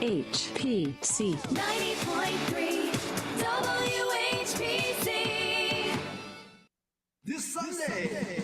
WHPC 90.3 WHPC. This Sunday.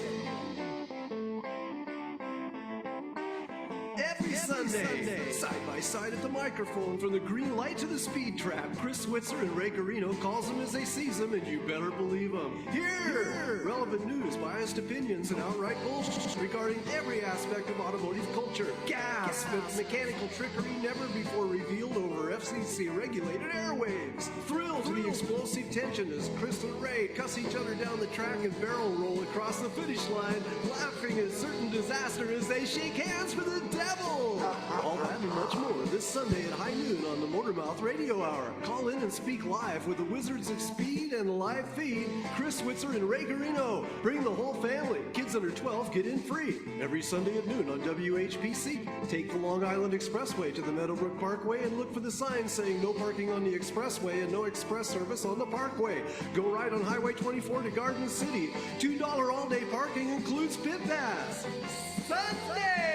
Every Sunday, side by side at the microphone, from the green light to the speed trap, Chris Switzer and Ray Carino calls them as they sees them, and you better believe them. Here, relevant news, biased opinions, and outright bullshit regarding every aspect of automotive culture. Gas, but mechanical trickery never before revealed over FCC-regulated airwaves. Thrill to the explosive tension as Chris and Ray cuss each other down the track and barrel roll across the finish line, laughing at certain disaster as they shake hands for the devil. All that and much more this Sunday at high noon on the Motormouth Radio Hour. Call in and speak live with the Wizards of Speed and live feed, Chris Switzer and Ray Garino. Bring the whole family. Kids under 12 get in free. Every Sunday at noon on WHPC. Take the Long Island Expressway to the Meadowbrook Parkway and look for the sign saying no parking on the expressway and no express service on the parkway. Go right on Highway 24 to Garden City. $2 all-day parking includes pit pass. Sunday!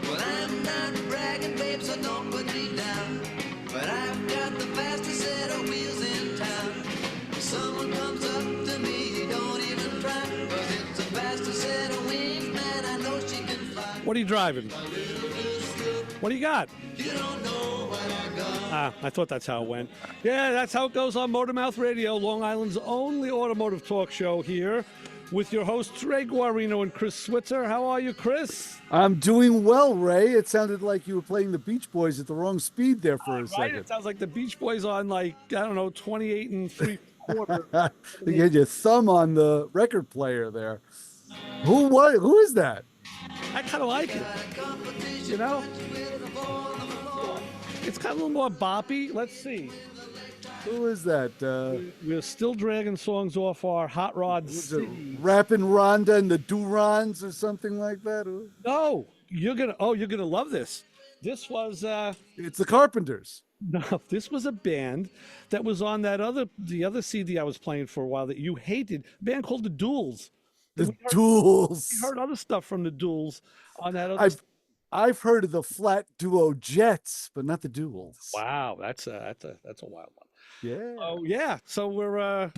Well, I'm not bragging, babe, so don't put me down. But I've got the fastest set of wheels in town. If someone comes up to me, don't even try. 'Cause it's the fastest set of wings that I know she can fly. What are you driving? What do you got? You don't know what I got. I thought that's how it went. Yeah, that's how it goes on Motormouth Radio, Long Island's only automotive talk show here, with your hosts Ray Guarino and Chris Switzer. How are you, Chris? I'm doing well, Ray. It sounded like you were playing the Beach Boys at the wrong speed there for a Right? second. It sounds like the Beach Boys on, like, I don't know, 28 and 3/4. You had your thumb on the record player there. Who is that? I kind of like it. You know? It's kind of a little more boppy. Let's see. Who is that? We're still dragging songs off our Hot Rod Was City. it Rappin' Rhonda and the Durons or something like that? No, you're gonna love this. This was It's the Carpenters. no, this was a band that was on the other CD I was playing for a while that you hated. A band called the Duels. The Duels. You heard other stuff from the Duels on that other. I've heard of the Flat Duo Jets, but not the Duels. Wow, that's a wild one. Yeah. Oh yeah. So we're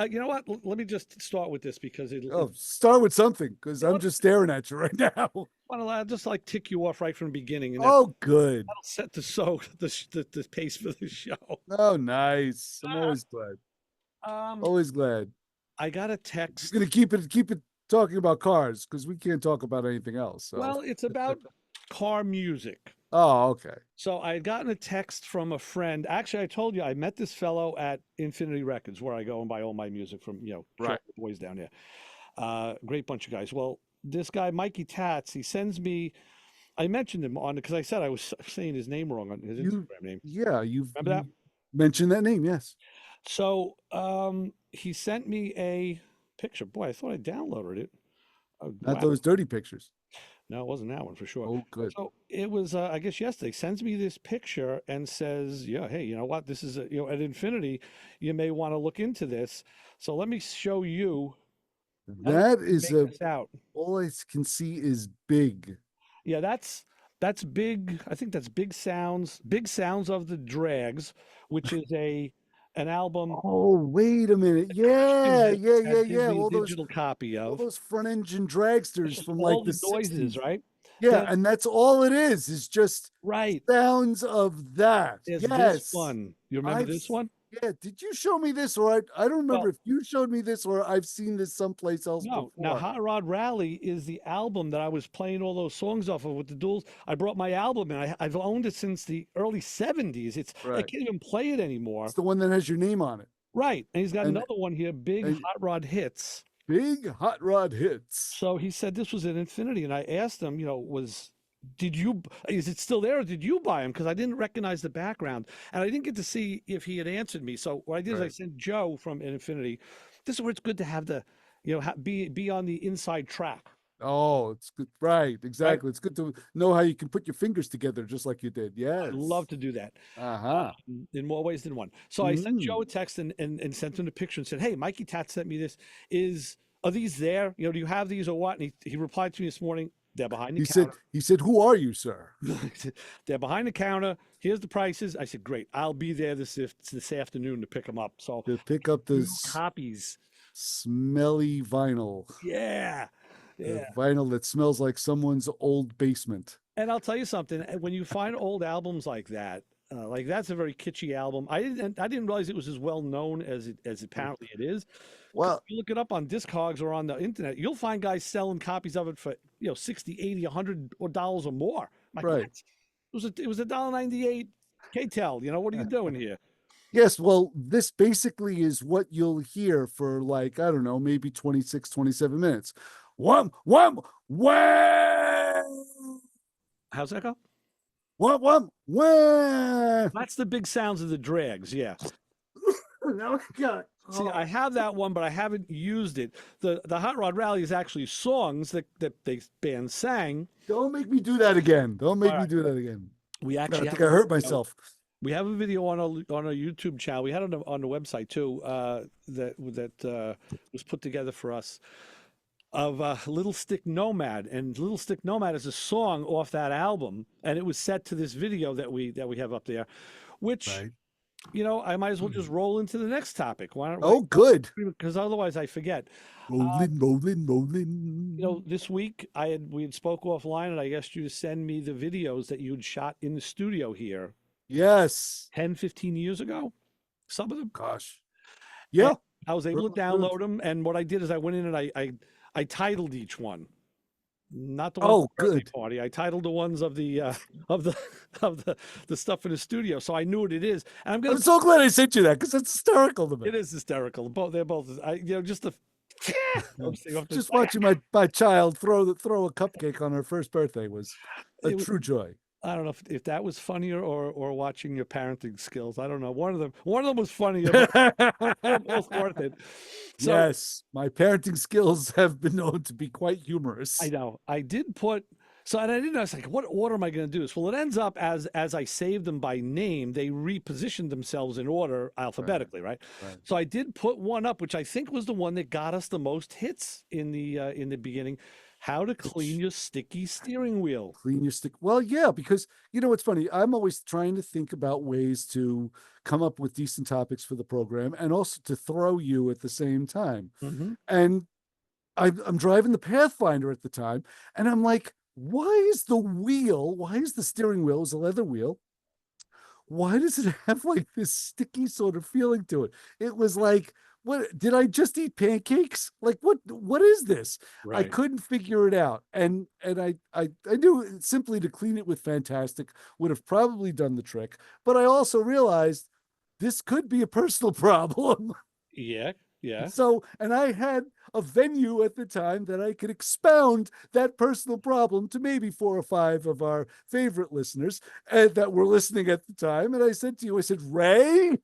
you know what? Let me just start with this because Start with something, because I'm just staring at you right now. I'll just like tick you off right from the beginning. And Oh, good. that'll set the pace for the show. Oh, nice. I'm always glad. Always glad. I got a text. Just gonna keep it talking about cars, because we can't talk about anything else. So. Well, it's about car music. Oh, okay. So I had gotten a text from a friend. Actually, I told you I met this fellow at Infinity Records, where I go and buy all my music from, Right. the boys down here. Great bunch of guys. Well, this guy, Mikey Tats, he sends me, I mentioned him on, because I said I was saying his name wrong on his Instagram name. Yeah, you've Remember that? mentioned that name, yes. So he sent me a picture. Boy, I thought I downloaded it. Oh, Not wow. those dirty pictures. No, it wasn't that one for sure. Oh, good. So it was, I guess yesterday, sends me this picture and says, yeah, hey, you know what? This is, at Infinity, you may want to look into this. So let me show you. That is Make this out. all I can see is big. Yeah, that's big. I think that's Big Sounds of the Drags, which is an album. Oh, wait a minute. Yeah. All digital copy All of those front engine dragsters from all like the the noises, 60s. right? Yeah, Then- and that's all it is just Right. sounds of that. There's Yes. this one. You remember I've this one? Yeah, did you show me this, or I don't remember if you showed me this or I've seen this someplace else No. before. Now, Hot Rod Rally is the album that I was playing all those songs off of with the Duels. I brought my album and I've owned it since the early 70s. I Right. can't even play it anymore. It's the one that has your name on it. Right. And he's got And- another one here, Big and- Hot Rod Hits. Big Hot Rod Hits. So he said this was at Infinity, and I asked him, is it still there, or did you buy him? Because I didn't recognize the background, and I didn't get to see if he had answered me. So what I did is I Right. sent Joe from Infinity. This is where it's good to have the, be on the inside track. Oh, it's good. Right. Right? Exactly. It's good to know how you can put your fingers together just like you did. I love Yes. to do that. Uh-huh. In more ways than one. So I sent Joe a text and sent him the picture and said, "Hey, Mikey Tat sent me this. Are these there? Do you have these or what?" And he replied to me this morning. They're behind the counter. He said, "Who are you, sir?" They're behind the counter. Here's the prices. I said, "Great. I'll be there this afternoon to pick them up." So To pick up two this copies. smelly vinyl. Yeah. The Yeah. vinyl that smells like someone's old basement. And I'll tell you something. When you find old albums like that's a very kitschy album. I didn't realize it was as well known as apparently it is. 'Cause Well, if you look it up on Discogs or on the internet, you'll find guys selling copies of it for 60, 80, $100 or more. Like, right. what? It was $1.98 KTEL. What are you doing here? Yes, well, this basically is what you'll hear for like, I don't know, maybe 26, 27 minutes. Wham, wham, wham, How's that go? wham, wham, wham. That's the big sounds of the drags. Yeah. Now I got it. See, I have that one, but I haven't used it. The Hot Rod Rally is actually songs that they band sang. Don't make me do that again. Don't make All me right. do that again. We I actually think have I hurt myself. We have a video on our YouTube channel. We had it on the website too. That was put together for us of Little Stick Nomad, and Little Stick Nomad is a song off that album, and it was set to this video that we have up there, which Right. I might as well just roll into the next topic. Why don't? Oh, good. Because otherwise I forget. Rolling, rolling, rolling. This week we had spoke offline, and I asked you to send me the videos that you'd shot in the studio here Yes. 10, 15 years ago. Some of them. Gosh. Yeah. And I was able to Good. download them, and what I did is I went in and I titled each one. Not the one Oh, for the birthday good. party. I titled the ones of the of the of the stuff in the studio, so I knew what it is. And I'm gonna. I'm so glad I sent you that because it's hysterical to me. It is hysterical. They're both. Just the. Just watching my child throw a cupcake on her first birthday was a It was- true joy. I don't know if that was funnier or watching your parenting skills. I don't know. One of them was funnier, but they're both worth it. So Yes, my parenting skills have been known to be quite humorous. I know. I did put and I didn't know. I was like, what order am I going to do this? Well, it ends up as I saved them by name, they repositioned themselves in order alphabetically, right? Right. So I did put one up, which I think was the one that got us the most hits in the beginning. How to clean your sticky steering wheel. Clean your stick. Well, yeah, because what's funny? I'm always trying to think about ways to come up with decent topics for the program and also to throw you at the same time. Mhm. And I'm driving the Pathfinder at the time, and I'm like, why is the steering wheel is a leather wheel? Why does it have like this sticky sort of feeling to it? It was like, what did I just eat pancakes? Like what is this? I Right. couldn't figure it out. And I knew simply to clean it with Fantastic would have probably done the trick, but I also realized this could be a personal problem. Yeah. Yeah. So, and I had a venue at the time that I could expound that personal problem to maybe 4 or 5 of our favorite listeners that were listening at the time. And I said to you, I said, Ray,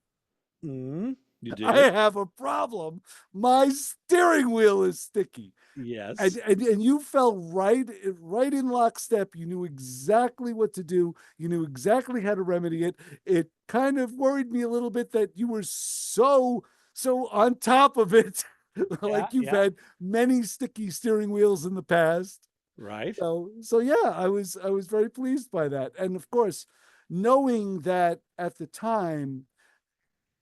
You did. I have a problem. My steering wheel is sticky. Yes. And you fell right in lockstep. You knew exactly what to do. You knew exactly how to remedy it. It kind of worried me a little bit that you were so on top of it. Like you've had many sticky steering wheels in the past. Right. So yeah, I was very pleased by that. And of course, knowing that at the time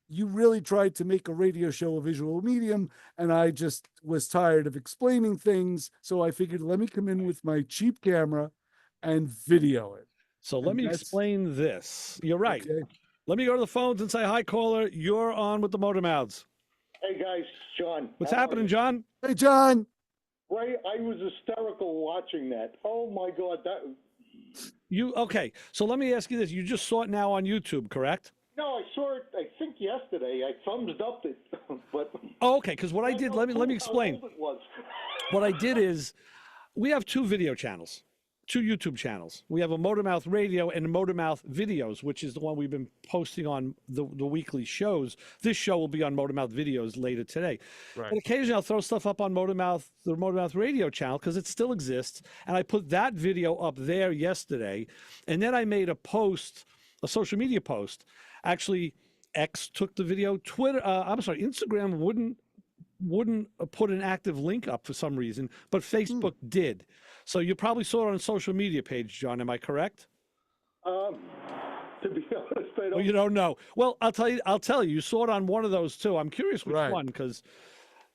you really tried to make a radio show a visual medium, and I just was tired of explaining things. So I figured, let me come in with my cheap camera and video it. So let me explain this. You're right. Okay. Let me go to the phones and say, hi, caller. You're on with the Motor Mouths. Hey guys, John. What's How are happening, you? John? Hey, John. Ray, I was hysterical watching that. Oh my God, Okay. So let me ask you this. You just saw it now on YouTube, correct? No, I saw it. I think yesterday. I thumbs up it, but Oh, okay. Because what I did, let me how explain. old it was. What I did is, we have 2 video channels. two YouTube channels. We have a Motormouth Radio and a Motormouth Videos, which is the one we've been posting on the weekly shows. This show will be on Motormouth Videos later today. Right. And occasionally I'll throw stuff up on the Motormouth Radio channel because it still exists. And I put that video up there yesterday. And then I made a social media post. Actually, X took the video. Instagram wouldn't put an active link up for some reason, but Facebook did. So you probably saw it on a social media page, John. Am I correct? To be honest, I don't. Well, you don't know. Well, I'll tell you. You saw it on one of those too. I'm curious which Right. one, because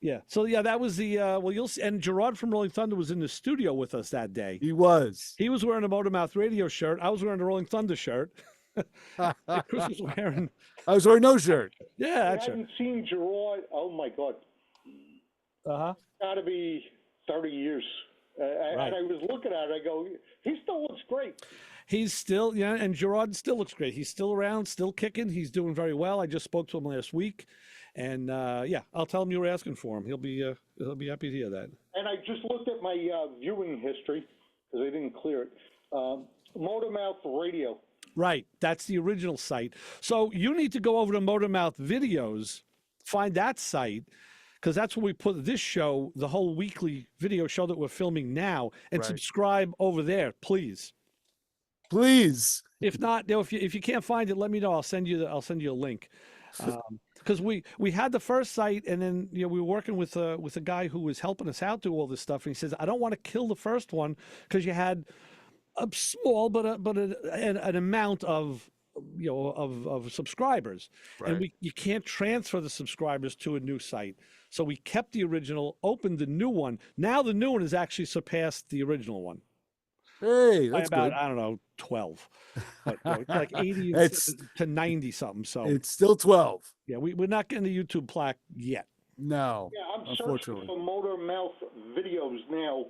yeah. So yeah, that was the you'll see. And Gerard from Rolling Thunder was in the studio with us that day. He was. He was wearing a Motormouth Radio shirt. I was wearing a Rolling Thunder shirt. Chris was wearing. I was wearing no shirt. Yeah, I that's haven't seen Gerard. Oh my God, Uh-huh. got to be 30 years. Right. And I was looking at it. I go, he still looks great. He's still, yeah, and Gerard still looks great. He's still around, still kicking. He's doing very well. I just spoke to him last week, and yeah, I'll tell him you were asking for him. He'll be happy to hear that. And I just looked at my viewing history because I didn't clear it. Motormouth Radio. Right, that's the original site. So you need to go over to Motormouth Videos, find that site, because that's where we put this show, the whole weekly video show that we're filming now, and Right. subscribe over there, please. Please. If not, if you can't find it, let me know. I'll send you a link. Because we had the first site, and then we were working with a guy who was helping us out do all this stuff, and he says I don't want to kill the first one because you had a small but an amount of subscribers, and you can't transfer the subscribers to a new site. So we kept the original, opened the new one. Now the new one has actually surpassed the original one. Hey, By that's about, good. I don't know, 12. But, it's like 80 It's- to 90 something. So It's still 12. yeah, we're not getting the YouTube plaque yet. No. Yeah, I'm searching unfortunately. for Motormouth Videos now.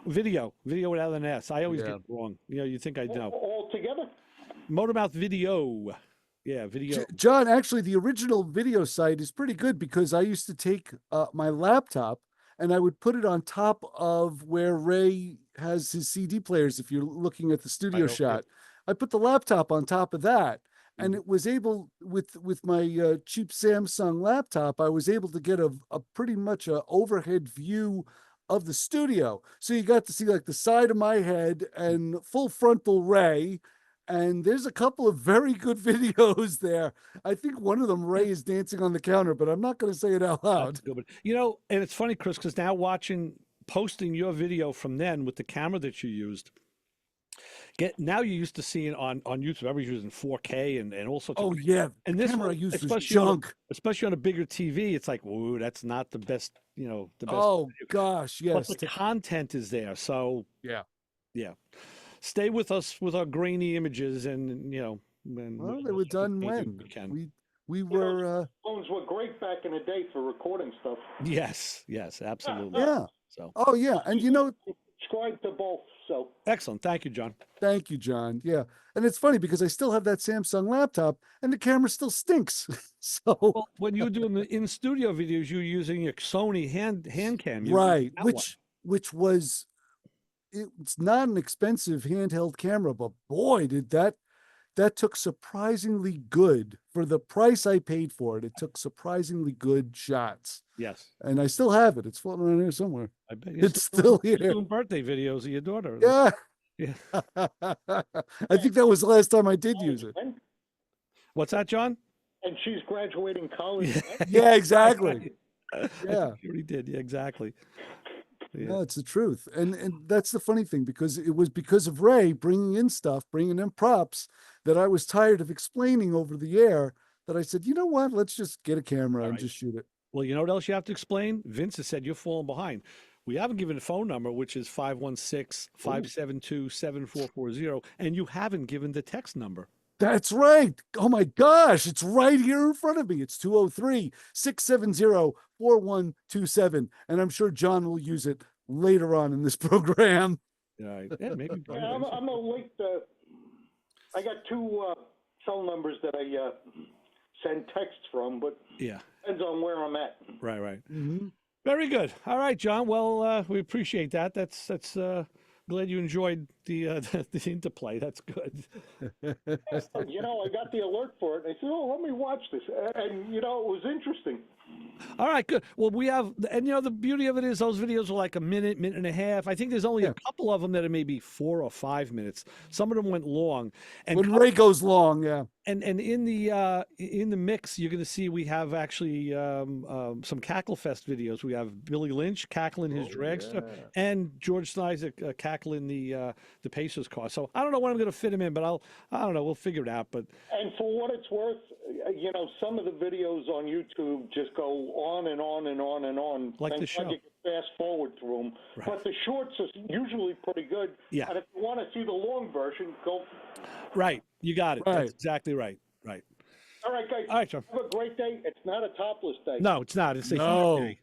Video without an S. I always Yeah. get it wrong. You think I know. All together? Motormouth Video. Yeah, video. John, actually, the original video site is pretty good because I used to take my laptop and I would put it on top of where Ray has his CD players. If you're looking at the studio okay. shot, I put the laptop on top of that, and it was able with my cheap Samsung laptop. I was able to get a pretty much a overhead view of the studio, so you got to see like the side of my head and full frontal Ray. And there's a couple of very good videos there. I think one of them, Ray is dancing on the counter, but I'm not going to say it out loud. That's good. But, and it's funny, Chris, because now posting your video from then with the camera that you used, now you're used to seeing on YouTube. Everybody's using 4K and all sorts Oh of. yeah, And the this camera I one, used was especially junk. especially on a bigger TV, it's like, whoa, that's not the best. The best. Oh gosh, But yes. the content is there, so Yeah. stay with us with our grainy images, and Well, they were done when we were. Phones were great back in the day for recording stuff. Yes, absolutely. Yeah. So Oh yeah, and Subscribe to both. So excellent. Thank you, John. thank you, John. Yeah, and it's funny because I still have that Samsung laptop, and the camera still stinks. So Well, when you were doing the in studio videos, you were using your Sony hand cam. You were right, using that one. which was it's not an expensive handheld camera, but boy, did that took surprisingly good for the price I paid for it. It took surprisingly good shots, Yes, and I still have it. It's floating around here somewhere. I bet you're It's still you're here. doing birthday videos of your daughter. Yeah. Yeah. I think that was the last time I did use it. and What's that, John? she's graduating college. Yeah, exactly. Yeah. You already did. Yeah, exactly. Yeah. No, it's the truth. And that's the funny thing, because it was because of Ray bringing in stuff, bringing in props that I was tired of explaining over the air, that I said, you know what, let's just get a camera and right. just shoot it. Well, you know what else you have to explain? Vince has said you're falling behind. We haven't given a phone number, which is 516-572-7440, and you haven't given the text number. That's right. Oh my gosh, it's right here in front of me. It's 203-670-4127. And I'm sure John will use it later on in this program. Right. Yeah, maybe. Yeah, I'm a late. I got two cell numbers that I send texts from, but Yeah. depends on where I'm at. Right. Mhm. Very good. All right, John. Well, we appreciate that. That's glad you enjoyed the the interplay. That's good. You know, I got the alert for it. I said, "Oh, let me watch this," and you know, it was interesting. All right, good. Well, we have, and the beauty of it is those videos are like a minute, minute and a half. I think there's only Yeah. a couple of them that are maybe 4 or 5 minutes. Some of them went long, and When Ray goes long, yeah. and in the mix, you're going to see we have actually some Cackle Fest videos. We have Billy Lynch cackling his dragster, and George Snyder cackling the Pacers car. So I don't know when I'm going to fit him in, but I don't know. We'll figure it out. But And for what it's worth, you know, some of the videos on YouTube just go on and on and on and on. Like the Thank show. God you can fast forward through them. Right. But the shorts are usually pretty good. Yeah. And if you want to see the long version, go. right, you got it. Right. That's exactly right. Right. All right, guys. All right, John. Have a great day. It's not a topless day. No, it's not. It's a No. heat day.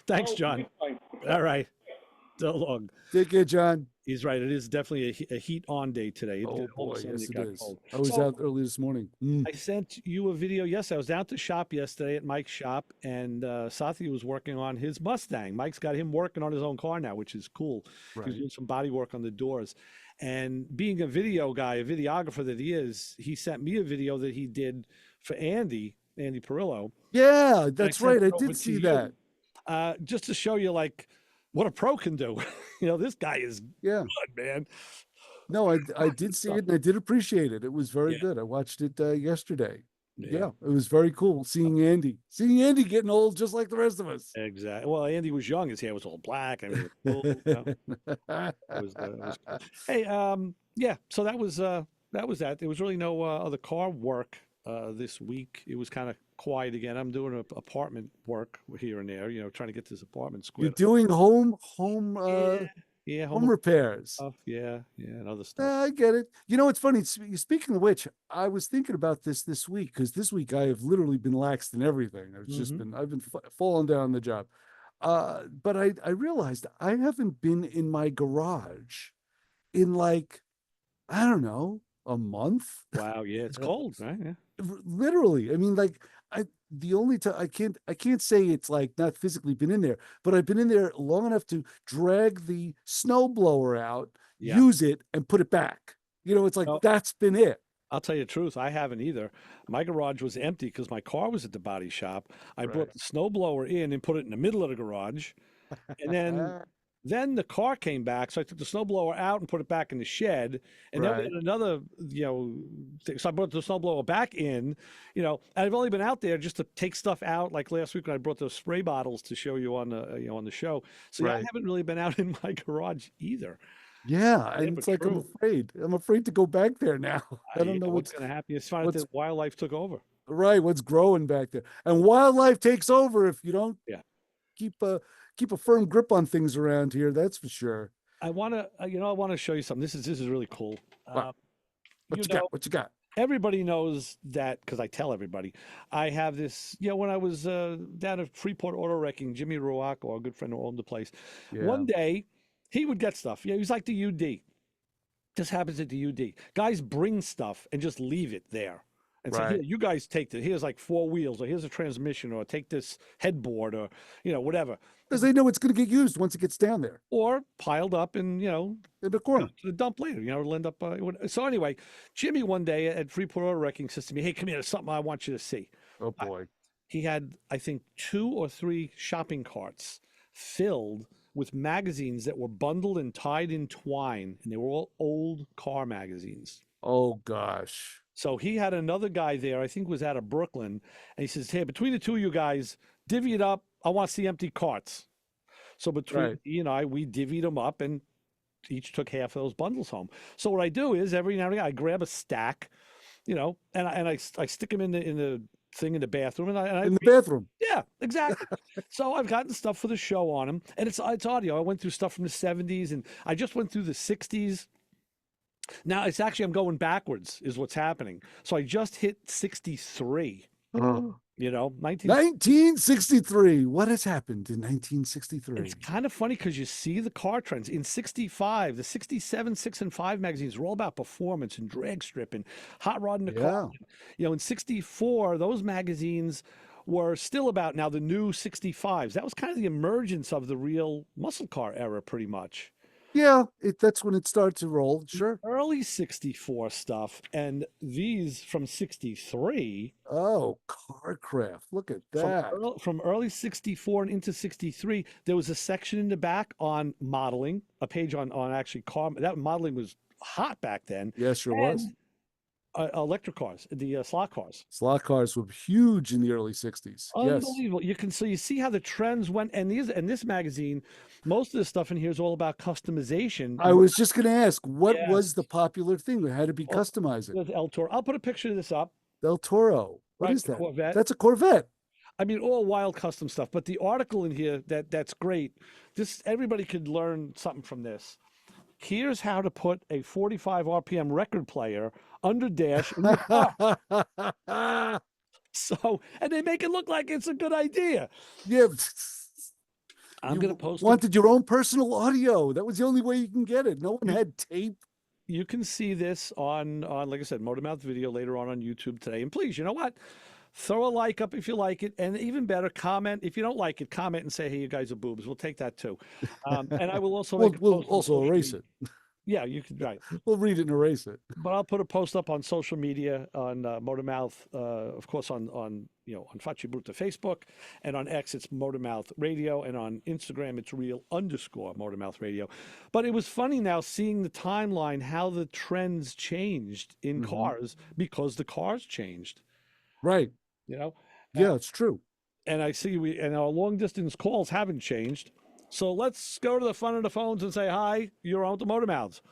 Thanks, Oh, John. fine. All right. So long. Take care, John. He's right. It is definitely a heat on day today. Oh All of boy, a sudden yes it got is. cold. I was So, out early this morning. Mm. I sent you a video yesterday. I was down at the shop yesterday at Mike's shop, and Sathi was working on his Mustang. Mike's got him working on his own car now, which is cool. He's Right. doing some body work on the doors. And being a video guy, a videographer that he is, he sent me a video that he did for Andy Perillo. Yeah, that's sent right. it I over did to see you. that. Just to show you like what a pro can do. This guy is Yeah. good, man. No, I did see it and I did appreciate it. It was very Yeah. good. I watched it yesterday. Yeah, it was very cool seeing Andy. Seeing Andy getting old just like the rest of us. Exactly. Well, Andy was young. His hair was all black. I mean, it was cool, it was cool. Hey, yeah. So that was that. There was really no other car work this week. It was kind of quiet again. I'm doing apartment work here and there. Trying to get this apartment You're squared. doing home Yeah, home repairs. stuff. Yeah, and other stuff. I get it. You know, it's funny. Speaking of which, I was thinking about this week because this week I have literally been laxed in everything. I've been falling down the job. But I realized I haven't been in my garage in like, I don't know, a month. Wow. Yeah, it's cold, right? Yeah. Literally. I mean, like the only time I can't say it's like not physically been in there, but I've been in there long enough to drag the snow blower out, Yeah. use it, and put it back. It's like No. that's been it. I'll tell you the truth. I haven't either. My garage was empty because my car was at the body shop. I brought Right. the snowblower in and put it in the middle of the garage, and then the car came back, so I took the snowblower out and put it back in the shed. And then we Right. had another, so I brought the snowblower back in, and I've only been out there just to take stuff out. Like last week when I brought those spray bottles to show you on the, on the show. So yeah, I Right. haven't really been out in my garage either. Yeah, and but it's like true. I'm afraid to go back there now. I don't know what's going to happen. It's fine what's- that wildlife took over. what's growing back there. And wildlife takes over if you don't Yeah. keep a firm grip on things around here, that's for sure. I want to, I want to show you something. This is really cool. What? What you you know, got? What you got? Everybody knows that because I tell everybody. I have this, when I was down at Freeport Auto Wrecking, Jimmy Ruaco, our good friend who owned the place, one day he would get stuff. Yeah, he was like the UD. This happens at the UD. Guys bring stuff and just leave it there. And say, Right. here, you guys take this. Here's like 4 wheels, or here's a transmission, or take this headboard, or, whatever. Because they know it's going to get used once it gets down there Or piled up and, in the corner. to the dump later. It'll end up. So anyway, Jimmy one day at Freeport Auto Wrecking says to me, "Hey, come here. There's something I want you to see." Oh boy. He had, I think, 2 or 3 shopping carts filled with magazines that were bundled and tied in twine, and they were all old car magazines. Oh gosh. So he had another guy there, I think was out of Brooklyn, and he says, "Hey, between the two of you guys, divvy it up. I want to see empty carts." So between Right. he and I, we divvied them up and each took half of those bundles home. So what I do is every now and again I grab a stack, and I stick them in the thing in the bathroom, and I In the bathroom. yeah, exactly. So I've gotten stuff for the show on them, and it's audio. I went through stuff from the 70s, and I just went through the 60s. Now it's actually I'm going backwards is what's happening. So I just hit 63. 1963. What has happened in 1963? It's kind of funny because you see the car trends. In 65, the 67, 6 and 5 magazines were all about performance and drag strip and hot rod in the car. In 64, those magazines were still about now the new 65s. That was kind of the emergence of the real muscle car era pretty much. Yeah, that's when it started to roll. Sure. Early 64 stuff, and these from 63. Oh, Carcraft. Look at that. From early 64 and into 63, there was a section in the back on modeling, a page on actually car. That modeling was hot back then. Yeah, sure was. And electric cars, the slot cars. Slot cars were huge in the early 60s. Yes. Unbelievable. You see how the trends went, and this magazine, most of the stuff in here is all about customization. I was just going to ask, what was Yes. the popular thing that had to be Well, customizing? With El Toro. I'll put a picture of this up. Del Toro. What Right, is the that? Corvette. That's a Corvette. I mean, all wild custom stuff. But the article in here that's great. This everybody could learn something from this. Here's how to put a 45 RPM record player under dash in your car. So, and they make it look like it's a good idea. Yeah. I'm You going to post it. wanted your own personal audio. That was the only way you can get it. No one had tape. You can see this on like I said, Motormouth Video later on YouTube today. And please, you know what? Throw a like up if you like it, and even better, comment. If you don't like it, comment and say, "Hey, you guys are boobs." We'll take that too. And I will also We'll, make a we'll post on also social erase media. it. Yeah, you could right. We'll read it and erase it. But I'll put a post up on social media on Motormouth, of course on on Facci Brutta Facebook, and on X it's Motormouth Radio, and on Instagram it's real_Motormouth Radio. But it was funny now seeing the timeline, how the trends changed in cars because the cars changed. Right. You know, Yeah, it's true. and I see and our long distance calls haven't changed. So let's go to the front of the phones and say hi. You're on the Motormouths.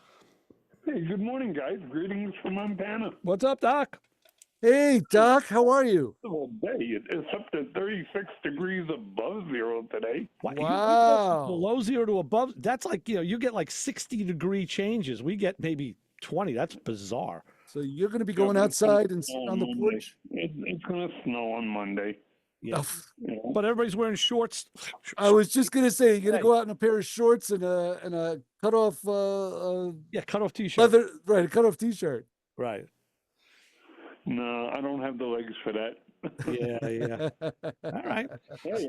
Hey, good morning, guys. Greetings from Montana. What's up, Doc? Hey, Doc, how are you? Well, day it's up to 36 degrees above zero today. You go Wow. below zero to above. That's like, you get like 60-degree changes. We get maybe 20. That's bizarre. So you're going to be going outside and sitting on the Monday. porch? It's going to snow on Monday. Yeah. Oh, You know? But everybody's wearing shorts. I was just going to say, you're going Hey. to go out in a pair of shorts and a cut off Yeah, cut off t-shirt. leather, right? A cut off t-shirt. Right. No, I don't have the legs for that. Yeah, yeah. All right. Hey,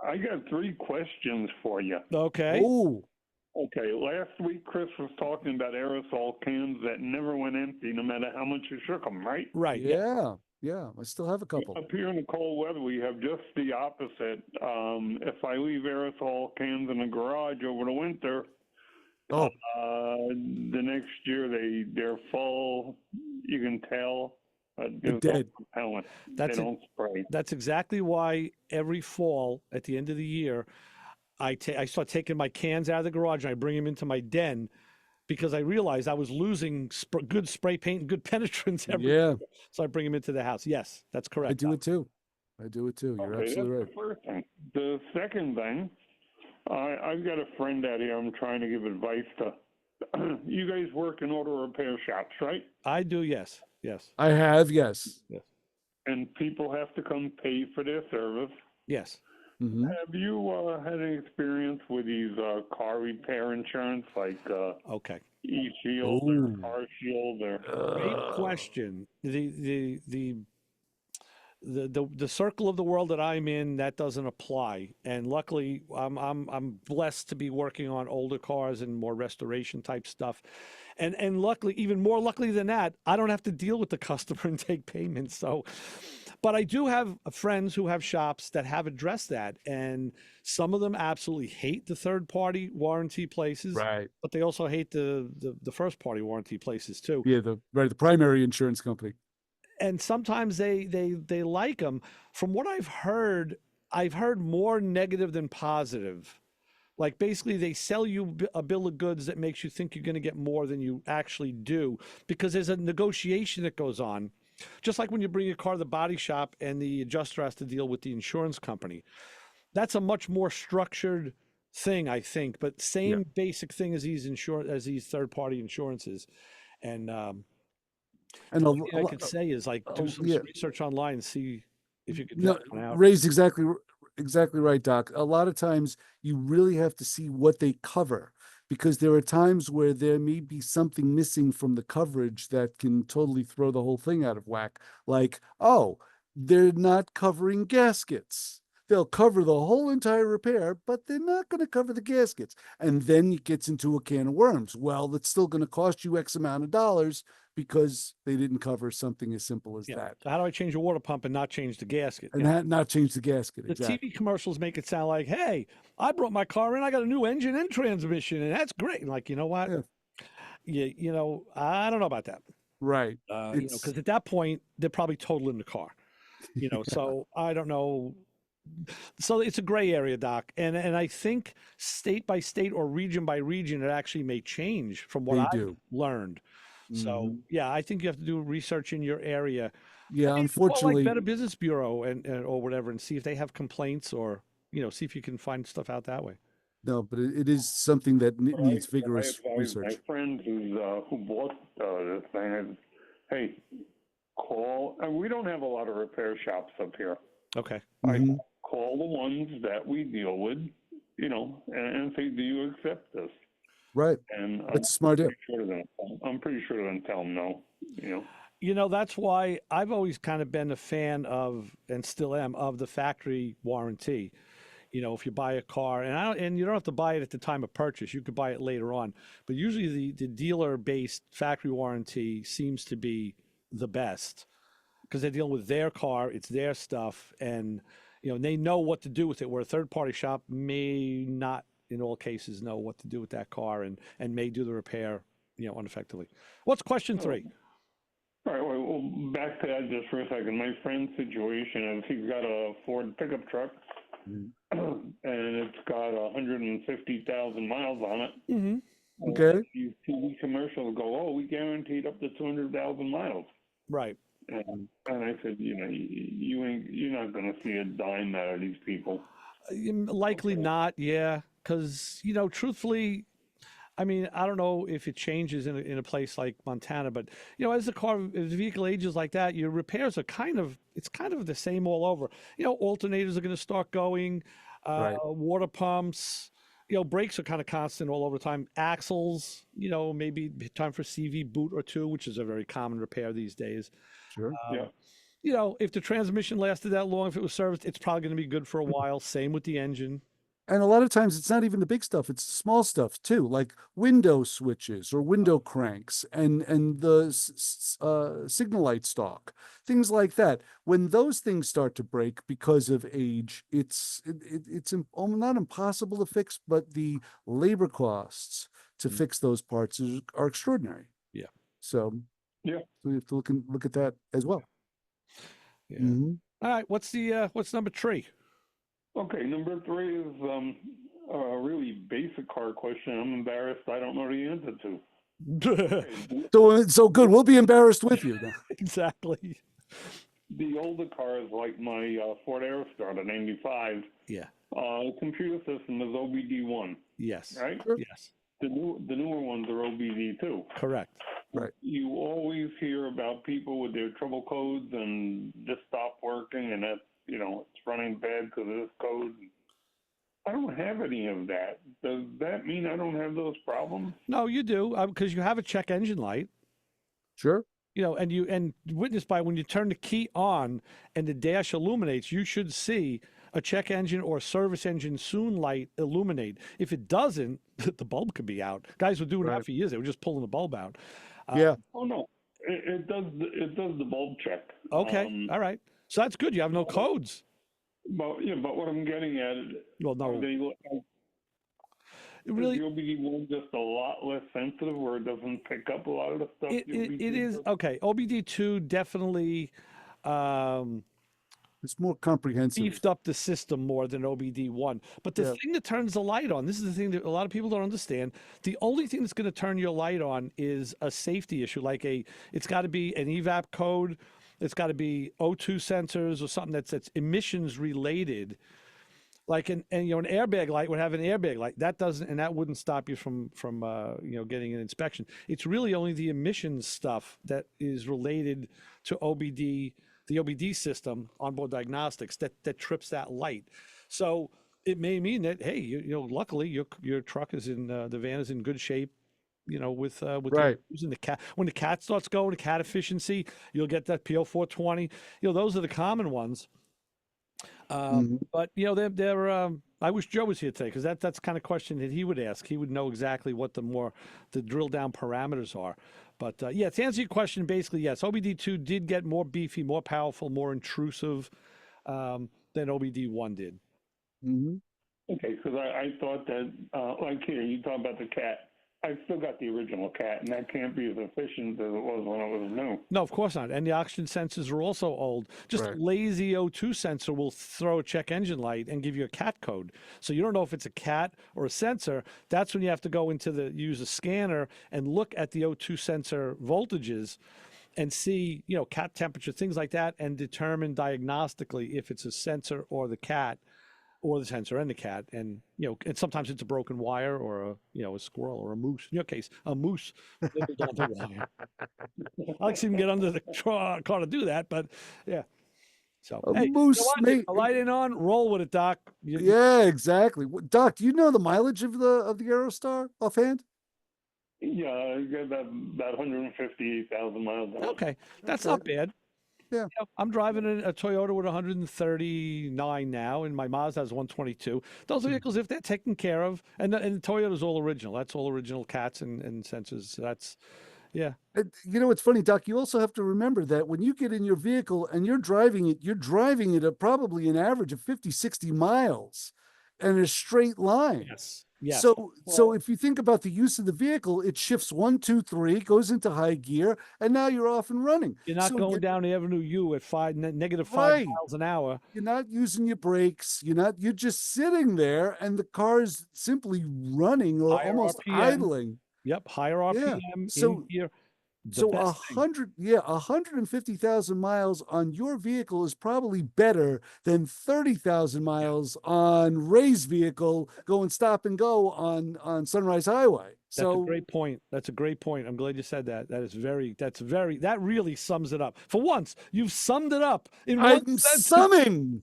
I got 3 questions for you. Okay. Oh, Okay, last week Chris was talking about aerosol cans that never went empty no matter how much you shook them, right? Right. yeah, yeah. I still have a couple. Up here in the cold weather, we have just the opposite. If I leave aerosol cans in the garage over the winter, Oh, the next year they're full. You can tell. They're dead. Repellent. That's they it. don't spray. That's exactly why every fall at the end of the year, I start taking my cans out of the garage and I bring them into my den because I realized I was losing good spray paint and good penetrants every Yeah. year. So I bring them into the house. Yes, that's correct. I do it too. I do it too. You're Okay, absolutely that's right. the first thing. The second thing, I've got a friend out here I'm trying to give advice to. You guys work in auto repair shops, right? I do. Yes. Yes. I have, yes. And people have to come pay for their service. Yes. Hmm. Have you had any experience with these car repair insurance, like Okay. e-shield or Ooh. car shield or? Great question. The circle of the world that I'm in, that doesn't apply. And luckily, I'm blessed to be working on older cars and more restoration type stuff. And luckily, even more luckily than that, I don't have to deal with the customer and take payments. So, but I do have friends who have shops that have addressed that, and some of them absolutely hate the third party warranty places, Right. but they also hate the first party warranty places too. Yeah, the primary insurance company. And sometimes they like them. From what I've heard more negative than positive. Like basically they sell you a bill of goods that makes you think you're going to get more than you actually do because there's a negotiation that goes on. Just like when you bring your car to the body shop and the adjuster has to deal with the insurance company. That's a much more structured thing, I think, but same basic thing as these third party insurances. And And the only thing I could say is like do some yeah. research online and see if you can No, check one out. Ray's exactly right, Doc. A lot of times you really have to see what they cover because there are times where there may be something missing from the coverage that can totally throw the whole thing out of whack. Like, oh, they're not covering gaskets. they'll cover the whole entire repair, but they're not going to cover the gaskets. And then it gets into a can of worms. Well, it's still going to cost you X amount of dollars because they didn't cover something as simple as Yeah. that. So how do I change a water pump and not change the gasket? And Yeah. not change the gasket. The Exactly. TV commercials make it sound like, hey, I brought my car in, I got a new engine and transmission, and that's great. And like, you know what? Yeah. You know, I don't know about that. Right. You know, It's- because at that point, they're probably totaling the car. You know, so I don't know. So it's a gray area, Doc. And I think state by state or region by region, it actually may change from what They I've do. learned. So Mhm. yeah, I think you have to do research in your area. Yeah, Call like unfortunately, Better Business Bureau and or whatever, and see if they have complaints, or see if you can find stuff out that way. no, but it is something that needs I vigorous advise my research. friend who bought this thing, is, hey, call, and we don't have a lot of repair shops up here. Okay. Mhm. Call the ones that we deal with, and say, do you accept this? Right. And That's a smart deal. I'm pretty sure they're going to tell them no, That's why I've always kind of been a fan of, and still am, of the factory warranty. If you buy a car, and you don't have to buy it at the time of purchase, you could buy it later on. But usually the dealer-based factory warranty seems to be the best because they're dealing with their car, it's their stuff, and they know what to do with it. Where a third-party shop may not, in all cases, know what to do with that car and may do the repair, ineffectively. What's question 3? All right, well, back to that just for a second. My friend's situation is he's got a Ford pickup truck, and it's got 150,000 miles on it. Mm-hmm. Okay. These TV commercials go, oh, we guaranteed up to 200,000 miles. Right. And I said, you're not going to see a dime out of these people. Likely not, yeah. Because, truthfully, I mean, I don't know if it changes in a place like Montana, but, as the vehicle ages like that, your repairs are it's kind of the same all over. Alternators are going to start going, Right. water pumps, brakes are kind of constant all over the time. Axles, maybe time for CV boot or two, which is a very common repair these days. Sure. Yeah. If the transmission lasted that long, if it was serviced, it's probably going to be good for a while. Same with the engine. And a lot of times it's not even the big stuff, it's the small stuff too, like window switches or window cranks and the signal light stalk, things like that. When those things start to break because of age, it's not impossible to fix, but the labor costs to fix those parts are extraordinary. Yeah. So Yeah. we have to look at that as well. Yeah. Mhm. All right. What's number 3? Okay, number 3 is a really basic car question. I'm embarrassed I don't know the answer to. So good. We'll be embarrassed with you now. Exactly. The older cars, like my Ford Aerostar, the 95, Yeah. computer system is OBD1, Yes. right? Yes. The newer ones are OBD2. Correct. Right. You always hear about people with their trouble codes and just stop working, and that's, it's running bad because of this code. I don't have any of that. Does that mean I don't have those problems? No, you do, because you have a check engine light. Sure. And witnessed by when you turn the key on and the dash illuminates, you should see a check engine or service engine soon light illuminate. If it doesn't, the bulb could be out. Guys were doing that for years. They were just pulling the bulb out. Yeah. Oh no, it does the bulb check. Okay. All right. So that's good. You have no codes. But what I'm getting at, Well, no. Really, is the OBD1 just a lot less sensitive, where it doesn't pick up a lot of the stuff? it is okay. OBD2 definitely It's more comprehensive. beefed up the system more than OBD1. But the thing that turns the light on, this is the thing that a lot of people don't understand. The only thing that's going to turn your light on is a safety issue, like it's got to be an evap code. It's got to be O2 sensors or something that's emissions related. Like an airbag light would have an airbag light. That doesn't, and that wouldn't stop you from getting an inspection. It's really only the emissions stuff that is related to OBD, the OBD system, onboard diagnostics, that trips that light. So it may mean that, hey, luckily your truck is the van is in good shape. With Right. using the cat, when the cat starts going, the cat efficiency, you'll get that PO420. Those are the common ones. Mhm. But you know, they're I wish Joe was here today because that's the kind of question that he would ask. He would know exactly what the drill down parameters are. But yeah, to answer your question, basically yes, OBD2 did get more beefy, more powerful, more intrusive than OBD1 did. Mhm. Okay, because I thought that, like here, you talk about the cat. I've still got the original cat, and that can't be as efficient as it was when it was new. No, of course not. And the oxygen sensors are also old. Just a Right. lazy O2 sensor will throw a check engine light and give you a cat code. So you don't know if it's a cat or a sensor. That's when you have to go into use a scanner and look at the O2 sensor voltages and see, you know, cat temperature, things like that, and determine diagnostically if it's a sensor or the cat or the sensor and the cat. And, you know, and sometimes it's a broken wire or a squirrel or a moose. In your case, a moose nibbled on the wire. I like to see him get under the car to do that, but yeah. So, A hey, you know moose what? If may. the light ain't on, roll with it, Doc. Yeah, exactly. Doc, do you know the mileage of the Aerostar offhand? Yeah, I got about 158,000 miles on it. Okay, that's Okay. not bad. Yeah. You know, I'm driving a Toyota with 139 now, and my Mazda has 122. Those vehicles, if they're taken care of, and the Toyota's all original. That's all original cats and sensors. So that's, yeah. And you know, it's funny, Doc. You also have to remember that when you get in your vehicle and you're driving it at probably an average of 50, 60 miles in a straight line. Yes. Yes. So if you think about the use of the vehicle, it shifts 1, 2, 3, goes into high gear, and now you're off and running. You're not So going down the Avenue U at negative 5 right. miles an hour. You're not using your brakes. You're just sitting there, and the car's simply running or Higher almost RPM. idling. Yep, higher Yeah. RPM So in gear. The So best thing. 150,000 miles on your vehicle is probably better than 30,000 miles on Ray's vehicle going stop and go on Sunrise Highway. That's a So great point. That's a great point. I'm glad you said that. That really sums it up. For once, you've summed it up in one I'm sentence. summing.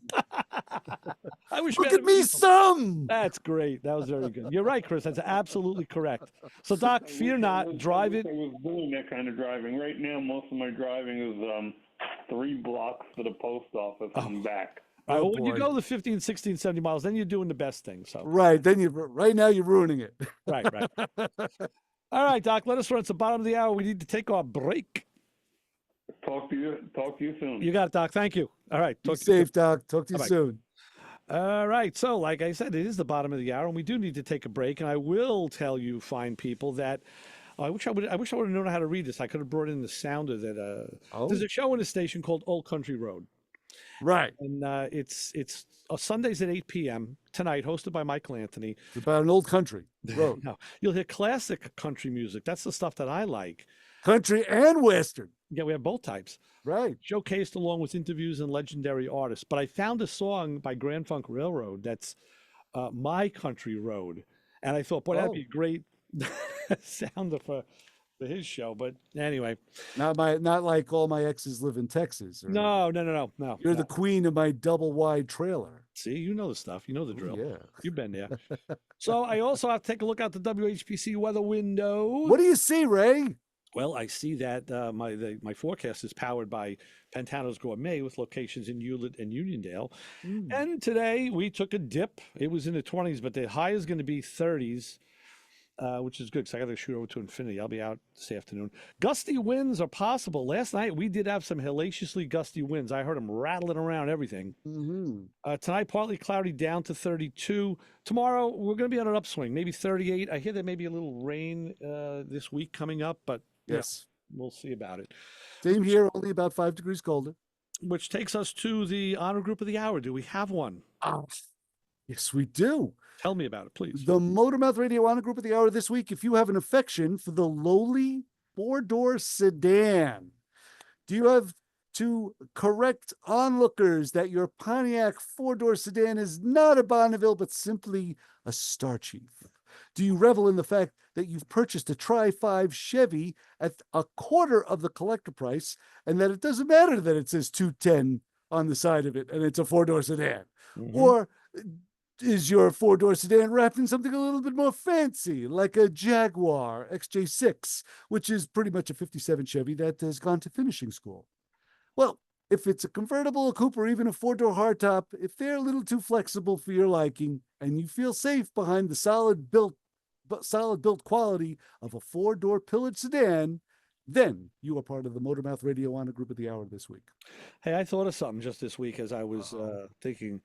I wish we Look had at me a sum. That's great. That was very good. You're right, Chris. That's absolutely correct. So, Doc, fear not. Drive it. I was doing that kind of driving. Right now, most of my driving is 3 blocks to the post office and back. All right, Oh, well, when you boy. go the 15, 16, 70 miles, then you're doing the best thing. So, Right. Right now you're ruining it. right. All right, Doc, let us run. It's the bottom of the hour. We need to take our break. Talk to you soon. You got it, Doc. Thank you. All right. Be Talk to you soon. safe, Doc. Talk to you Bye-bye. soon. All right. So, like I said, it is the bottom of the hour, and we do need to take a break. And I will tell you, fine people, that I wish I would have known how to read this. I could have brought in the sounder that there's a show in the station called Old Country Road. Right. And it's Sundays at 8 p.m. tonight, hosted by Michael Anthony. It's about an old country road. Now, you'll hear classic country music. That's the stuff that I like. Country and Western. Yeah, we have both types. Right. Showcased along with interviews and legendary artists. But I found a song by Grand Funk Railroad that's My Country Road. And I thought, boy, that'd be a great sounder for his show. But anyway. Not like all my exes live in Texas. Or, No. You're the queen of my double wide trailer. See, you know the stuff. You know the drill. Yeah. You've been there. So I also have to take a look out the WHPC weather window. What do you see, Ray? Well, I see that my forecast is powered by Pantano's Gourmet with locations in Hewlett and Uniondale. And today we took a dip. It was in the 20s, but the high is going to be 30s, which is good because I got to shoot over to infinity. I'll be out this afternoon. Gusty winds are possible. Last night we did have some hellaciously gusty winds. I heard them rattling around everything. Tonight, partly cloudy down to 32. Tomorrow, we're going to be on an upswing, maybe 38. I hear there may be a little rain this week coming up, but Yes. we'll see about it. Same here, only about 5 degrees colder. Which takes us to the honor group of the hour. Do we have one? Oh, yes, we do. Tell me about it, please. The Motormouth Radio Honor Group of the Hour this week. If you have an affection for the lowly 4-door sedan, do you have to correct onlookers that your Pontiac 4-door sedan is not a Bonneville, but simply a Star Chief? Do you revel in the fact that you've purchased a Tri-5 Chevy at a quarter of the collector price, and that it doesn't matter that it says 210 on the side of it and it's a 4-door sedan? Or is your 4-door sedan wrapped in something a little bit more fancy, like a Jaguar XJ6, which is pretty much a 57 Chevy that has gone to finishing school? Well, If it's a convertible, a coupe, or even a four-door hardtop, if they're a little too flexible for your liking and you feel safe behind the solid built quality of a four-door pillared sedan, then you are part of the Motormouth Radio Honor Group of the Hour this week. Hey, I thought of something just this week as I was thinking.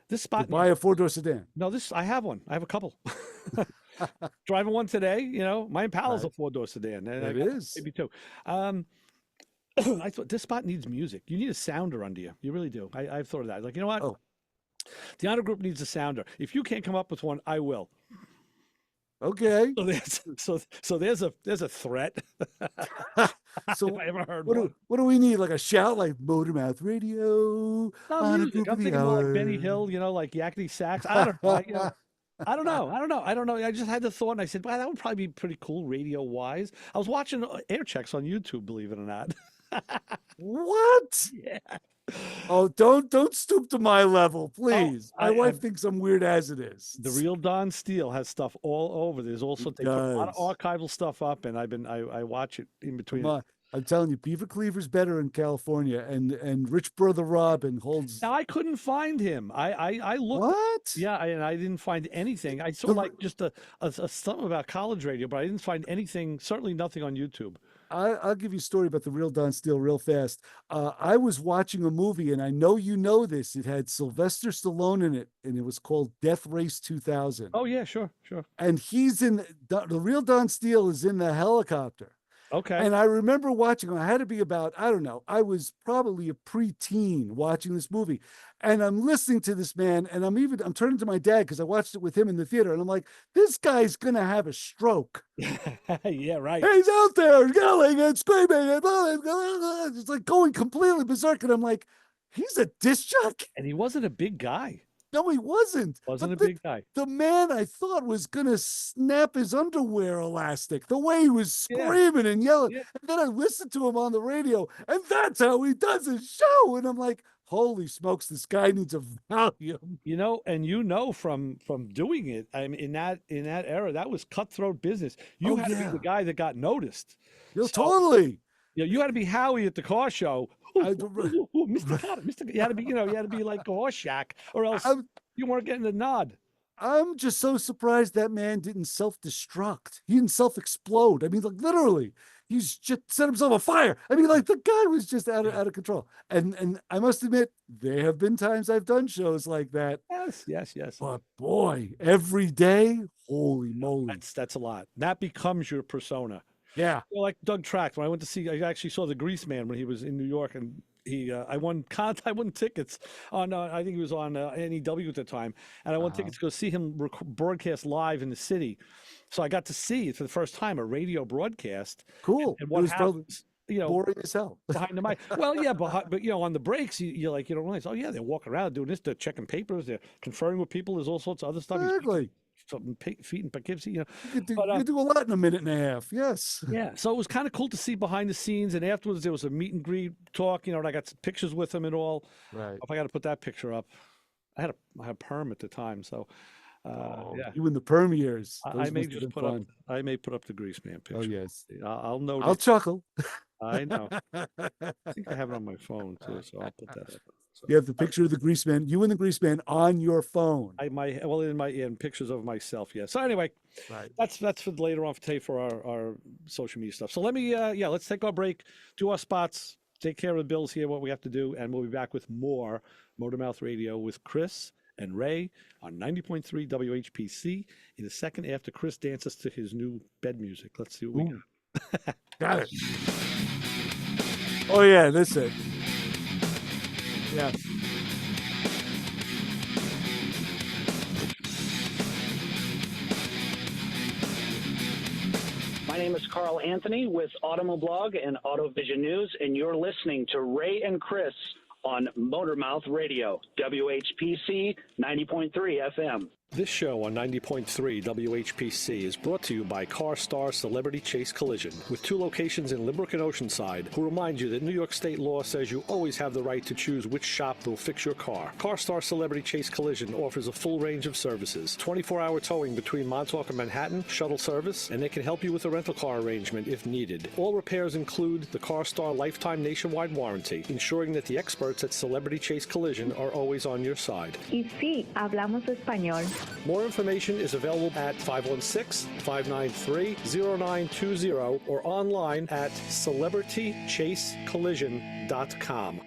This To spot buy a four-door sedan. No, I have one. I have a couple. Driving one today, my Impala's a Right. four-door sedan. And I It got is. maybe two. I thought this spot needs music. You need a sounder under you. You really do. I've thought of that. Like, you know what? Oh. The honor group needs a sounder. If you can't come up with one, I will. Okay. So there's a threat. So If I ever heard what one. do we need? Like a shout, like Motormouth Radio, No, Honor music. Group I'm of the thinking more like Benny Hour. Hill, like yakety sax. I don't know. I don't know. I just had the thought and I said, wow, that would probably be pretty cool radio wise. I was watching air checks on YouTube, believe it or not. What? Yeah. Oh, don't stoop to my level, please. I My wife am- thinks I'm weird as it is. The real Don Steele has stuff all over. There's also they put a lot of does. archival stuff up, and I watch it in between. Come on. I'm telling you, Beaver Cleaver's better in California, and Rich Brother Robin holds. Now I couldn't find him. I looked. What? Yeah, and I didn't find anything. I saw The- like just a something about college radio, but I didn't find anything. Certainly nothing on YouTube. I'll give you a story about the real Don Steele real fast. I was watching a movie, and I know you know this. It had Sylvester Stallone in it, and it was called Death Race 2000. Oh yeah, sure. And he's in the real Don Steele is in the helicopter. Okay. And I remember watching, I had to be about, I don't know, I was probably a preteen watching this movie. And I'm listening to this man, and I'm turning to my dad because I watched it with him in the theater. And I'm like, this guy's going to have a stroke. Yeah, right. He's out there yelling and screaming. And it's like going completely berserk. And I'm like, he's a disc jockey? And he wasn't a big guy. No, he wasn't. Wasn't But a big guy. the man I thought was gonna snap his underwear elastic, the way he was Yeah. screaming and yelling. Yeah. And then I listened to him on the radio, and that's how he does his show. And I'm like, holy smokes, this guy needs a volume. And from doing it, I mean, in that era, that was cutthroat business. You Oh, had to be yeah. the guy that got noticed. Yo, So- totally. You had to be Howie at the car show. I- Ooh, Mr. Cotter, you had to be, you had to be like a horse shack, or else I'm- you weren't getting the nod. I'm just so surprised that man didn't self-destruct. He didn't self-explode. I mean, like literally, he's just set himself on fire. I mean, like the guy was just out of control. And I must admit, there have been times I've done shows like that. Yes. But boy, every day, holy moly. That's a lot. That becomes your persona. Yeah. Like Doug Tracht, when I went to see, I actually saw the Greaseman when he was in New York, and I won tickets on, I think he was on NEW at the time, and I won tickets to go see him broadcast live in the city. So I got to see for the first time a radio broadcast. Cool. And It what was probably happens, boring as hell. behind the mic. Well, yeah, but on the breaks, you don't realize. Oh yeah, they're walking around doing this. They're checking papers. They're conferring with people. There's all sorts of other stuff. Exactly. Something feet and Poughkeepsie. You could do, But, you could do a lot in a minute and a half. Yes. Yeah, so it was kind of cool to see behind the scenes, and afterwards there was a meet and greet talk. And I got some pictures with him and all. Right. If I got to put that picture up, I had a perm at the time, so yeah. You in the perm years. I Those may must have just been put fun. I may put up the Greaseman picture. Oh, yes. I'll note I'll it. chuckle. I know. I think I have it on my phone too, so I'll put that up. So You have the picture of the Greaseman, you and the Greaseman on your phone. in pictures of myself, yeah. So anyway, Right. that's for later on today for our social media stuff. So let me let's take our break, do our spots, take care of the bills here, what we have to do, and we'll be back with more Motormouth Radio with Chris and Ray on 90.3 WHPC in a second after Chris dances to his new bed music. Let's see what we got. Got it. Oh, yeah, that's it. Yeah. My name is Carl Anthony with Automoblog and AutoVision News, and you're listening to Ray and Chris on Motormouth Radio, WHPC 90.3 FM. This show on 90.3 WHPC is brought to you by CarStar Celebrity Chase Collision, with 2 locations in Limerick and Oceanside, who remind you that New York state law says you always have the right to choose which shop will fix your car. CarStar Celebrity Chase Collision offers a full range of services, 24-hour towing between Montauk and Manhattan, shuttle service, and they can help you with a rental car arrangement if needed. All repairs include the CarStar Lifetime Nationwide Warranty, ensuring that the experts at Celebrity Chase Collision are always on your side. Y sí, hablamos español. More information is available at 516-593-0920 or online at celebritychasecollision.com.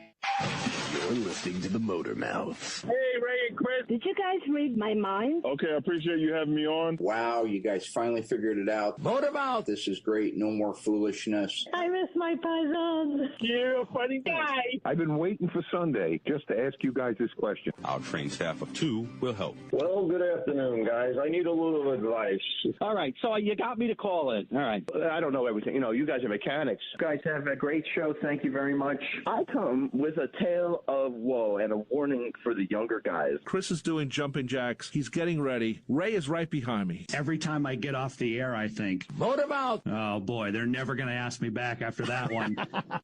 You're listening to the Motor Mouth. Hey, Ray and Chris. Did you guys read my mind? Okay, I appreciate you having me on. Wow, you guys finally figured it out. Motor Mouth. This is great. No more foolishness. I miss my paisans. You're a funny guy. I've been waiting for Sunday just to ask you guys this question. Our trained staff of 2 will help. Well, good afternoon, guys. I need a little advice. All right, so you got me to call in. All right. I don't know everything. You know, you guys are mechanics. You guys have a great show. Thank you very much. I come with a tale of woe and a warning for the younger guys. Chris is doing jumping jacks. He's getting ready. Ray is right behind me. Every time I get off the air, I think, Motor Mouth. oh boy, they're never going to ask me back after that one.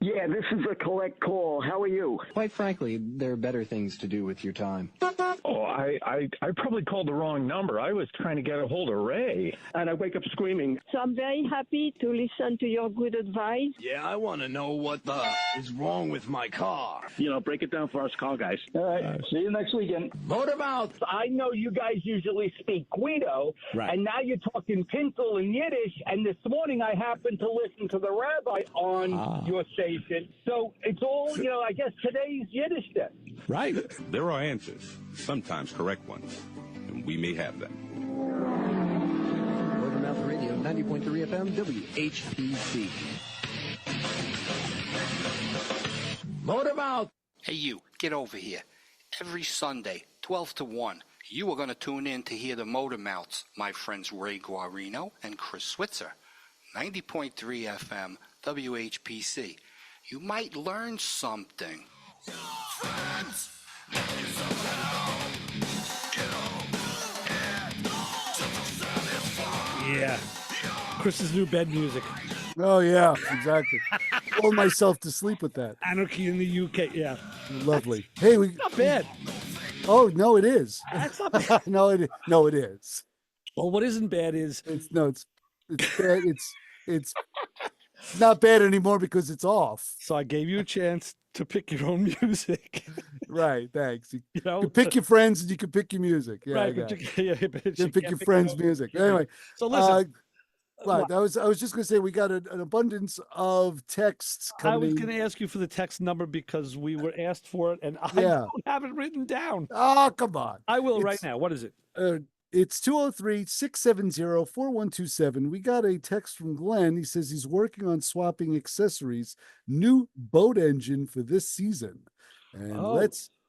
Yeah, this is a collect call. How are you? Quite frankly, there are better things to do with your time. Oh, I probably called the wrong number. I was trying to get a hold of Ray. And I wake up screaming. So I'm very happy to listen to your good advice. Yeah, I want to know what the is wrong with my car. You know, break it down for us call guys. All right. See you next weekend. Motor Mouth. I know you guys usually speak Guido, Right. and now you're talking Pinsel and Yiddish, and this morning I happened to listen to the rabbi on your station. So it's all, you know, I guess today's Yiddish then. Right. There are answers, sometimes correct ones, and we may have them. Motor Mouth Radio, 90.3 FM, WHPC. Motor Mouth. Hey, you, get over here. Every Sunday, 12 to 1, you are going to tune in to hear the Motor Mouths, my friends Ray Guarino and Chris Switzer. 90.3 FM, WHPC. You might learn something. Yeah. Chris's new bed music. Oh yeah, exactly. Roll myself to sleep with that. Anarchy in the UK. Yeah. Lovely. Hey, we Not bad. Oh no, it is. That's not bad. No, it is. Well, what isn't bad is it's bad. It's not bad anymore because it's off. So I gave you a chance to pick your own music. Right. Thanks. You know, can pick your friends and you can pick your music. Yeah. Right. But You can pick your friends' music. Anyway. So listen. Right. I was just going to say we got an abundance of texts coming. I was going to ask you for the text number because we were asked for it, and I don't have it written down. Oh, come on. I will right now. What is it? It's 203-670-4127. We got a text from Glenn. He says he's working on swapping accessories, new boat engine for this season.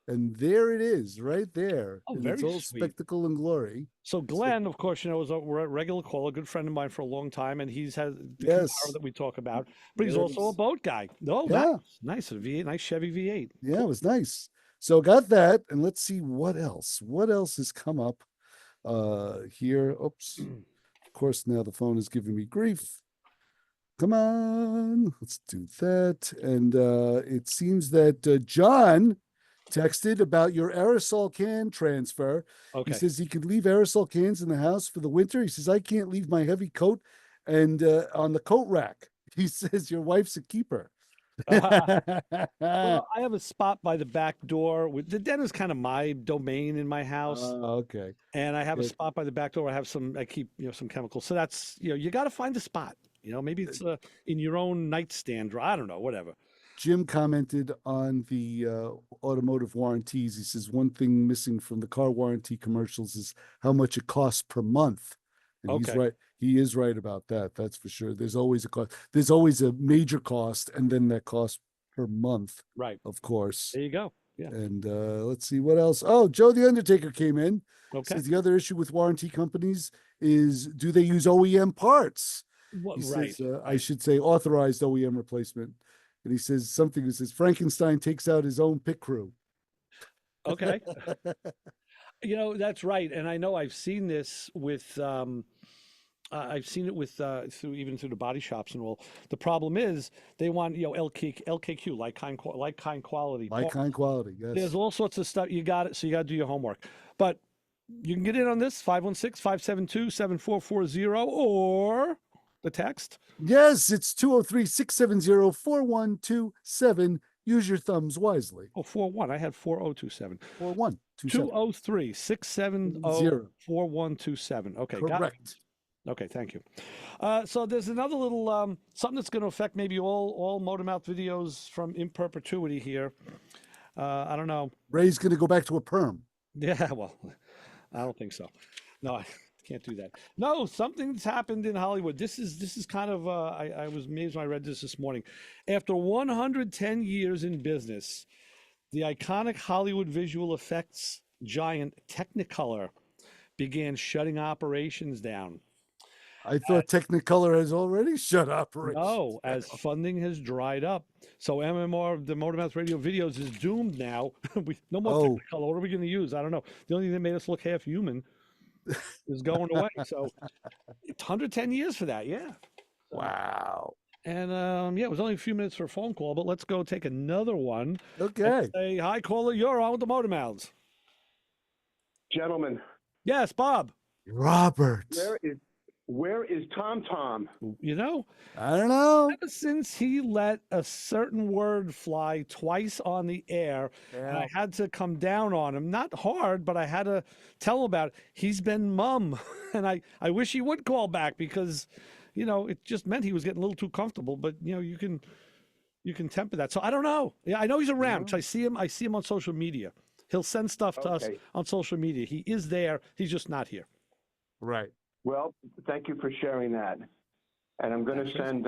And there it is, right there. Oh, in very its all sweet. spectacle and glory. So Glenn, of course, you know, is a regular caller, a good friend of mine for a long time, and he's had the Yes. Camaro that we talk about. But he's Yes. also a boat guy. Oh, Yeah. nice, a V8, nice Chevy V8. Yeah, it was nice. So got that, and let's see what else. What else has come up here? Oops. Of course, now the phone is giving me grief. Come on, let's do that. And it seems that John texted about your aerosol can transfer. Okay. He says he could leave aerosol cans in the house for the winter. He says, I can't leave my heavy coat and on the coat rack. He says, your wife's a keeper. Well, I have a spot by the back door. The den is kind of my domain in my house. Okay. And I have a Good. spot by the back door. I keep, some chemicals. So that's, you got to find a spot. Maybe it's in your own nightstand, or I don't know, whatever. Jim commented on the automotive warranties. He says one thing missing from the car warranty commercials is how much it costs per month. And he's Okay. right. He is right about that. That's for sure. There's always a cost. There's always a major cost, and then that cost per month. Right. Of course. There you go. Yeah. And let's see what else. Oh, Joe the Undertaker came in. Okay. Says the other issue with warranty companies is, do they use OEM parts? What, He right. says, I should say authorized OEM replacement. And he says something that says Frankenstein takes out his own pit crew. Okay. You know, that's right. And I know I've seen this with, I've seen it with through even through the body shops and all. The problem is they want LKQ, like kind quality. Like kind quality, There's yes. all sorts of stuff. You got it, so you got to do your homework. But you can get in on this 516-572-7440 or the text. Yes, it's 203-670-4127. Use your thumbs wisely. Oh, 41. I had 4027. 4127. 203-670-4127. Okay, got it. Correct. Okay, thank you. So there's another little something that's going to affect maybe all Motor Mouth videos from in perpetuity here. I don't know. Ray's going to go back to a perm. Yeah, well, I don't think so. No, I can't do that. No, something's happened in Hollywood. This is kind of I was amazed when I read this morning. After 110 years in business, the iconic Hollywood visual effects giant Technicolor began shutting operations down. I thought Technicolor has already shut operations. No, as funding has dried up. So MMR, the Motor Mouth Radio Videos, is doomed now. No more Technicolor. What are we going to use? I don't know. The only thing that made us look half human is going away. So it's 110 years for that. Yeah. Wow. And yeah, it was only a few minutes for a phone call, but let's go take another one. Okay. Say, hi, caller. You're on with the Motor Mouths. Gentlemen. Yes, Bob. Robert. Where is Tom Tom? You know, I don't know. Ever since he let a certain word fly twice on the air, and I had to come down on him, not hard, but I had to tell him about it. He's been mum. And I wish he would call back because, you know, it just meant he was getting a little too comfortable, but you know, you can temper that. So I don't know. Yeah, I know he's around. 'Cause I see him on social media. He'll send stuff to us on social media. He is there. He's just not here. Right. Well, thank you for sharing that. And I'm going to send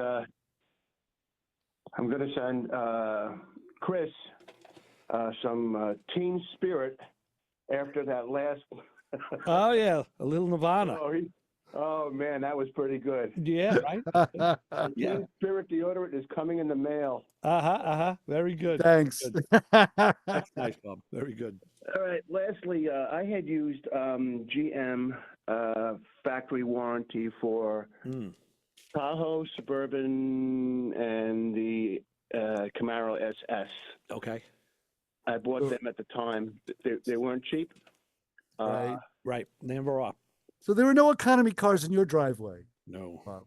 Chris some Teen Spirit after that last. Oh yeah, a little Nirvana. Oh man, that was pretty good. Yeah, right. Yeah. Teen Spirit deodorant is coming in the mail. Very good. Thanks. Good. That's nice, Bob. Very good. All right. Lastly, I had used GM factory warranty for Tahoe, Suburban, and the Camaro SS. Okay. I bought them at the time. They weren't cheap. Right. Never are. So there were no economy cars in your driveway. No. Wow.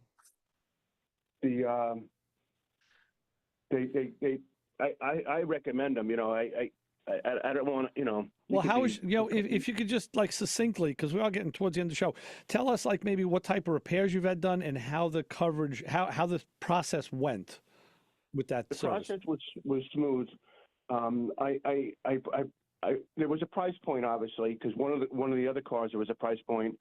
I recommend them. You know, I don't want to, you know. Well, how is, you know, if you could just like succinctly, because we are getting towards the end of the show, tell us like maybe what type of repairs you've had done and how the coverage, how the process went with that service. The process was smooth. There was a price point, obviously, because one of the other cars, there was a price point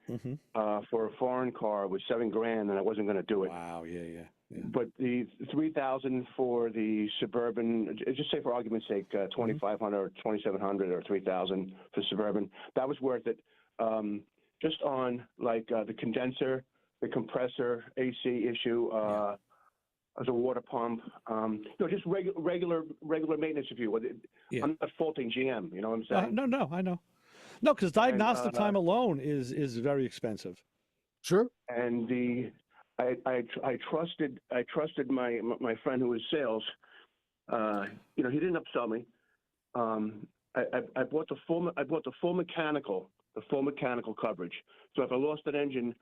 for a foreign car was $7,000, and I wasn't going to do it. Wow, yeah. But the $3,000 for the Suburban, just say for argument's sake, $2,500 or $2,700 or $3,000 for Suburban, that was worth it. Just on like the condenser, the compressor, AC issue. As a water pump, just regular maintenance, if you will. I'm not faulting GM. You know what I'm saying? No, I know. No, because diagnostic time alone is very expensive. Sure. And I trusted my friend who was sales. He didn't upsell me. I bought the full mechanical coverage. So if I lost an engine,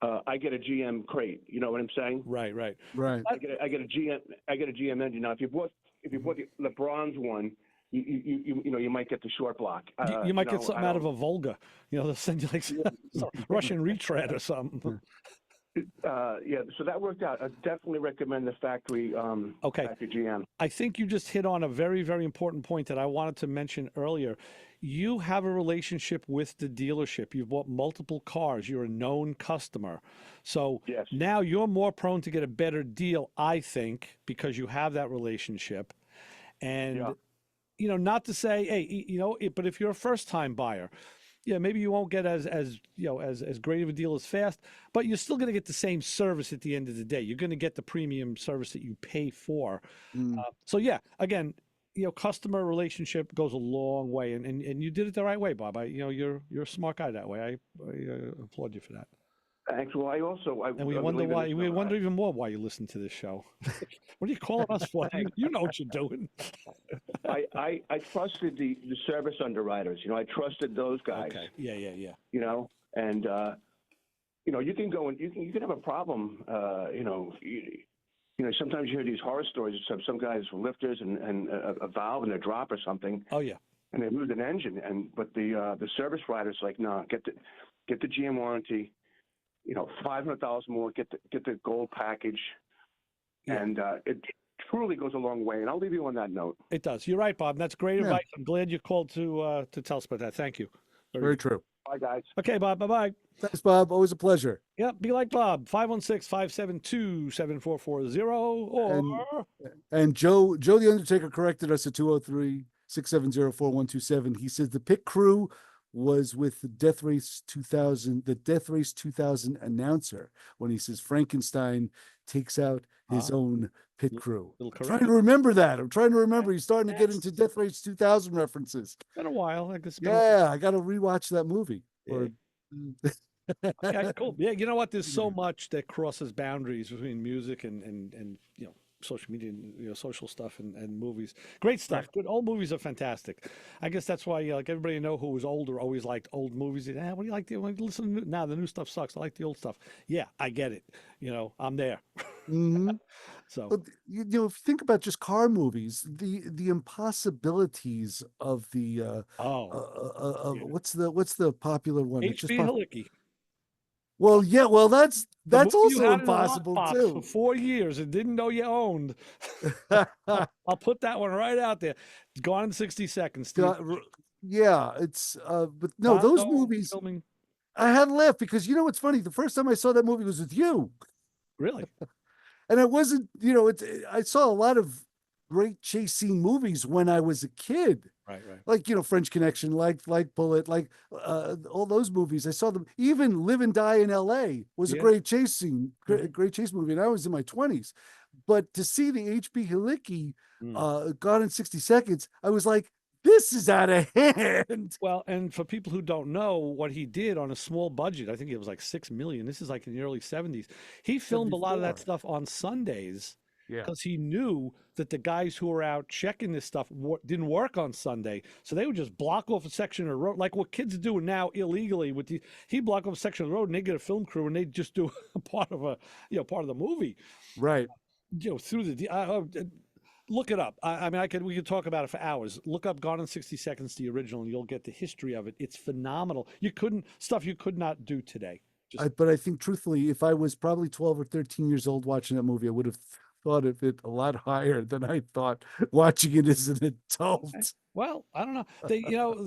I get a GM crate. You know what I'm saying? Right. I get a GM engine. Now, if you bought the bronze one, you might get the short block. You might get something out of a Volga. They'll send you like some Russian retread or something. So that worked out. I definitely recommend the factory factory GM. I think you just hit on a very, very important point that I wanted to mention earlier. You have a relationship with the dealership. You've bought multiple cars. You're a known customer. So now you're more prone to get a better deal, I think, because you have that relationship. And, not to say, hey, but if you're a first-time buyer, maybe you won't get as great of a deal as fast, but you're still going to get the same service at the end of the day. You're going to get the premium service that you pay for. So again, customer relationship goes a long way, and you did it the right way, Bob. You're a smart guy that way. I applaud you for that. Thanks. Well, And we wonder why. We wonder even more why you listen to this show. What are you calling us for? You know what you're doing. I trusted the service underwriters. I trusted those guys. Okay. Yeah. And you can go and you can have a problem. Sometimes you hear these horror stories of some guys with lifters and a valve in their drop or something. Oh yeah. And they lose an engine, but the service writer's like, nah, get the GM warranty. $500 more, get the gold package, and it truly goes a long way. And I'll leave you on that note. It does. You're right, Bob. That's great advice. I'm glad you called to tell us about that. Thank you. Very true. Bye, guys. Okay, Bob. Bye-bye. Thanks, Bob. Always a pleasure. Yep. Be like Bob. 516-572-7440 or... And Joe the Undertaker corrected us at 203-670-4127. He said the pit crew was with the Death Race 2000 announcer when he says Frankenstein takes out his own pit crew. I'm trying to remember that. He's starting to get into Death Race 2000 references. Been a while. I guess. I got to rewatch that movie. Okay, cool. Yeah, you know what? There's so much that crosses boundaries between music and social media and social stuff and movies. Great stuff. Good old movies are fantastic. I guess that's why like everybody who was older always liked old movies. What do you like? Listen to now the new stuff sucks. I like the old stuff. Yeah, I get it. I'm there. Mm-hmm. So if you think about just car movies, the impossibilities of the what's the popular one? H.B. Halicki. Well, yeah, that's also impossible too. For 4 years and didn't know you owned. I'll put that one right out there. It's Gone in 60 Seconds. Yeah, it's but no, those movies. I had to laugh because what's funny? The first time I saw that movie was with you. Really? And it wasn't, I saw a lot of great chase scene movies when I was a kid. Right. Like, French Connection, like Bullet, like all those movies. I saw them. Even Live and Die in L.A. was a great chase scene, great chase movie. And I was in my 20s. But to see the H.B. Halicki Gone in 60 Seconds, I was like, this is out of hand. Well, and for people who don't know what he did on a small budget, I think it was like $6 million. This is like in the early 70s. He filmed 74. A lot of that stuff on Sundays because he knew that the guys who were out checking this stuff didn't work on Sunday. So they would just block off a section of the road, like what kids do now illegally. He'd block off a section of the road and they get a film crew and they just do a part of the movie. Right. Through the... Look it up. We could talk about it for hours. Look up Gone in 60 Seconds, the original, and you'll get the history of it. It's phenomenal. You could not do today. But I think truthfully, if I was probably 12 or 13 years old watching that movie, I would have thought of it a lot higher than I thought watching it as an adult. Well, I don't know.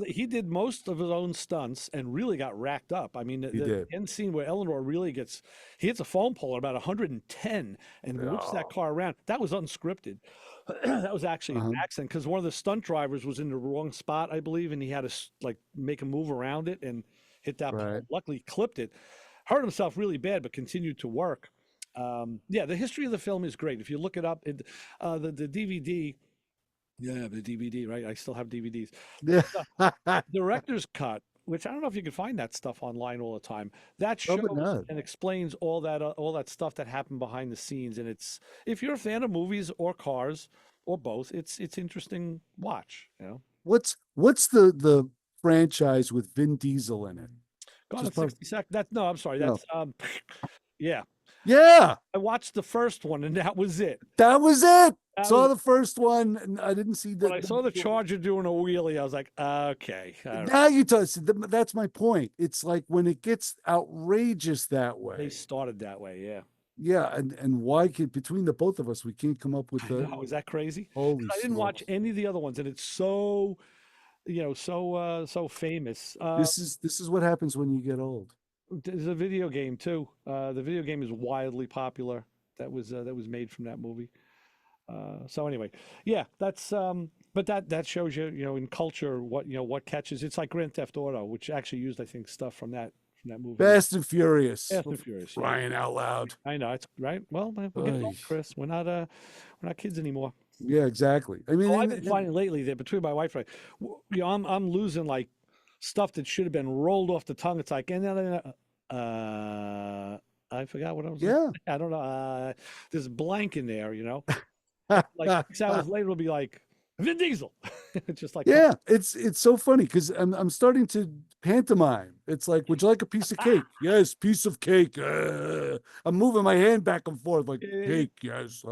He did most of his own stunts and really got racked up. I mean, the end scene where Eleanor really he hits a phone pole at about 110 and whips that car around. That was unscripted. That was actually an accident because one of the stunt drivers was in the wrong spot, I believe, and he had to make a move around it and hit that pole. Luckily, clipped it. Hurt himself really bad, but continued to work. The history of the film is great. If you look it up, the DVD. Yeah, the DVD, right? I still have DVDs. Director's cut, which I don't know if you can find that stuff online all the time. That shows and explains all that stuff that happened behind the scenes. And it's, if you're a fan of movies or cars or both, it's interesting watch. What's the franchise with Vin Diesel in it? Gone in 60 Seconds. No, I'm sorry. That's yeah. Yeah. I watched the first one and that was it. Saw the first one and I didn't see when I saw the Charger doing a wheelie, I was like, okay. Now you tell us. That's my point. It's like when it gets outrageous that way. They started that way, yeah. Yeah, and why between the both of us we can't come up with the is that crazy? Holy I didn't watch any of the other ones and it's so so famous. This is what happens when you get old. There's a video game too. The video game is wildly popular. That was made from that movie. So anyway, yeah, that's but that shows you, in culture what catches. It's like Grand Theft Auto, which actually used, I think, stuff from that movie. Fast and Furious. Fast and Furious. Crying out loud. I know it's right. Well, we're getting old, Chris. We're not kids anymore. Yeah, exactly. I mean, Oh, I've been finding lately that between my wife and I, I'm losing like stuff that should have been rolled off the tongue. It's like, and then, I forgot what I was. Yeah. I don't know. There's blank in there, Like 6 hours later, it'll be like Vin Diesel. It's just like, Yeah, it's so funny because I'm starting to pantomime. It's like, would you like a piece of cake? Yes, piece of cake. I'm moving my hand back and forth like cake. Yes.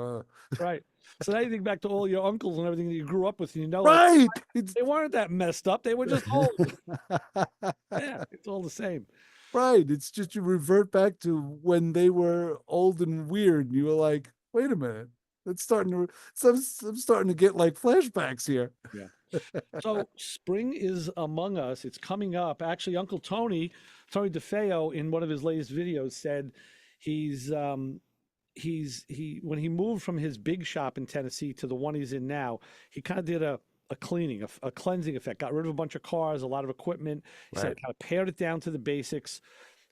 Right. So now you think back to all your uncles and everything that you grew up with, and Right. They weren't that messed up. They were just old. Yeah, it's all the same. Right. It's just you revert back to when they were old and weird, and you were like, wait a minute. It's starting to. I'm starting to get like flashbacks here. Yeah. So spring is among us. It's coming up. Actually, Uncle Tony DeFeo, in one of his latest videos, said he when he moved from his big shop in Tennessee to the one he's in now, he kind of did a cleaning, a cleansing effect. Got rid of a bunch of cars, a lot of equipment. He said, kind of pared it down to the basics.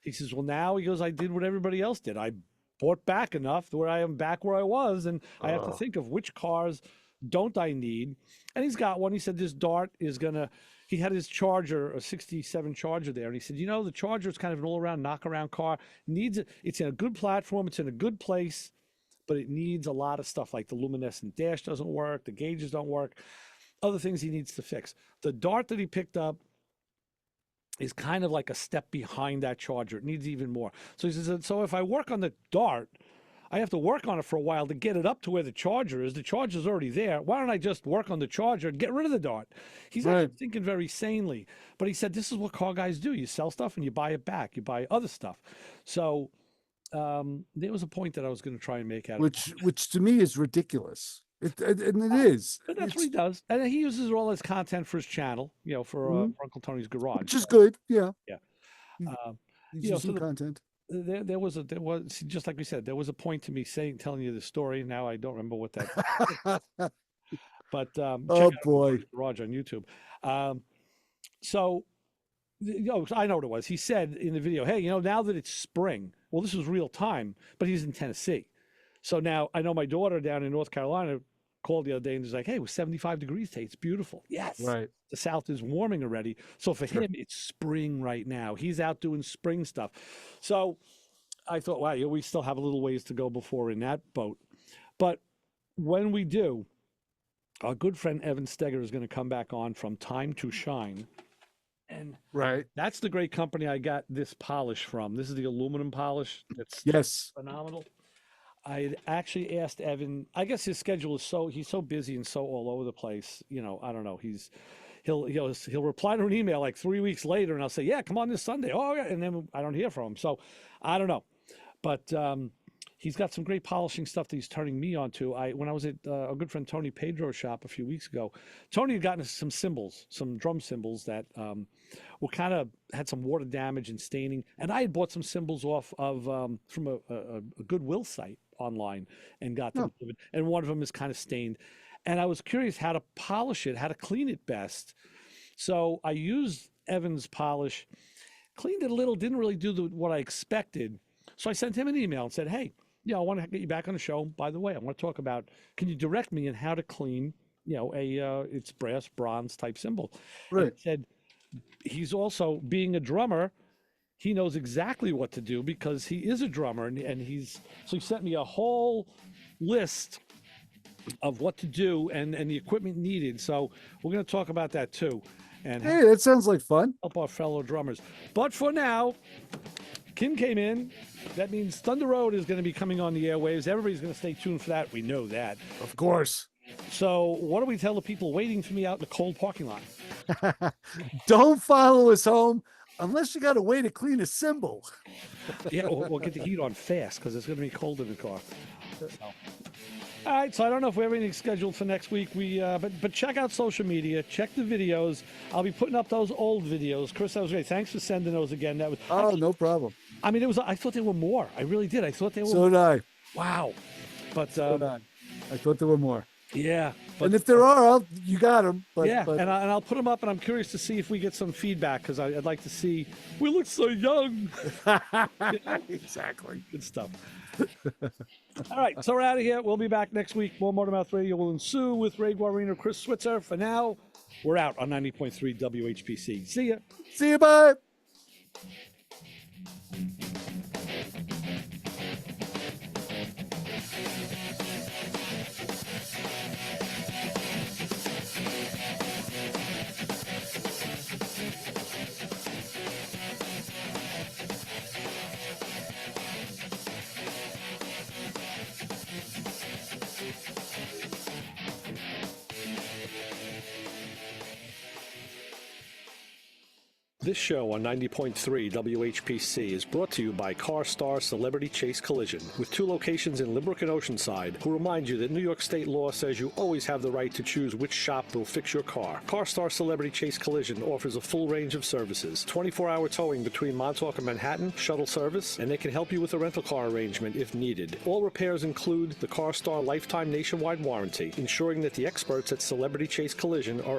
He says, well, now he goes, I did what everybody else did. I bought back enough where I am back where I was, and I have to think of which cars don't I need. And he's got one. He said this Dart is gonna. He had his Charger, a '67 Charger there, and he said, the Charger is kind of an all-around knock-around car. It's in a good platform. It's in a good place, but it needs a lot of stuff like the luminescent dash doesn't work, the gauges don't work, other things he needs to fix. The Dart that he picked up is kind of like a step behind that Charger. It needs even more. So he says, so if I work on the Dart, I have to work on it for a while to get it up to where the Charger is. The Charger's already there. Why don't I just work on the Charger and get rid of the Dart? He's actually thinking very sanely. But he said, this is what car guys do. You sell stuff and you buy it back. You buy other stuff. So there was a point that I was going to try and make out of it. Which to me is ridiculous. And it is. But that's what he does. And he uses all his content for his channel, for Uncle Tony's Garage. Which is good. Yeah. Yeah. He's using content. There was just like we said, there was a point to me telling you the story. Now I don't remember what that. But oh boy, Garage on YouTube. So I know what it was. He said in the video, hey, now that it's spring, well, this was real time, but he's in Tennessee. So now I know my daughter down in North Carolina called the other day and was like, hey, it was 75 degrees today. It's beautiful. Yes. Right. The South is warming already. So for him, it's spring right now. He's out doing spring stuff. So I thought, wow, we still have a little ways to go before in that boat. But when we do, our good friend Evan Steger is going to come back on from Time to Shine. And that's the great company I got this polish from. This is the aluminum polish. It's phenomenal. I actually asked Evan, I guess his schedule is he's so busy and so all over the place. I don't know. He'll reply to an email like 3 weeks later and I'll say, yeah, come on this Sunday. Oh yeah. And then I don't hear from him. So I don't know, but he's got some great polishing stuff that he's turning me on to. When I was at a good friend Tony Pedro's shop a few weeks ago, Tony had gotten some cymbals, some drum cymbals that were kind of had some water damage and staining. And I had bought some cymbals off of from a Goodwill site online and got them. And one of them is kind of stained. And I was curious how to polish it, how to clean it best. So I used Evan's polish, cleaned it a little, didn't really do what I expected. So I sent him an email and said, hey, I want to get you back on the show. By the way, I want to talk about, can you direct me in how to clean, it's brass, bronze type cymbal. Right. And he said, he's also, being a drummer, he knows exactly what to do because he is a drummer. And so he sent me a whole list of what to do and the equipment needed. So we're going to talk about that too. And hey, that sounds like fun. Help our fellow drummers. But for now, Kim came in. That means Thunder Road is going to be coming on the airwaves. Everybody's going to stay tuned for that. We know that. Of course. So what do we tell the people waiting for me out in the cold parking lot? Don't follow us home unless you got a way to clean a cymbal. Yeah, or get the heat on fast because it's going to be cold in the car. So. All right, so I don't know if we have anything scheduled for next week. But check out social media, check the videos. I'll be putting up those old videos. Chris, that was great. Thanks for sending those again. That was no problem. I mean, I thought there were more. I really did. I thought there were. So did I. Wow. But so did I. I thought there were more. Yeah. And if there are, you got them. But, yeah, but, and I'll put them up, and I'm curious to see if we get some feedback because I'd like to see. We look so young. Exactly. Good stuff. All right, so we're out of here. We'll be back next week. More Motormouth Radio will ensue with Ray Guarino, Chris Switzer. For now, we're out on 90.3 WHPC. See ya. See you, bye. This show on 90.3 WHPC is brought to you by CarStar Celebrity Chase Collision, with 2 locations in Limerick and Oceanside, who remind you that New York State law says you always have the right to choose which shop will fix your car. CarStar Celebrity Chase Collision offers a full range of services, 24-hour towing between Montauk and Manhattan, shuttle service, and they can help you with a rental car arrangement if needed. All repairs include the CarStar Lifetime Nationwide Warranty, ensuring that the experts at Celebrity Chase Collision are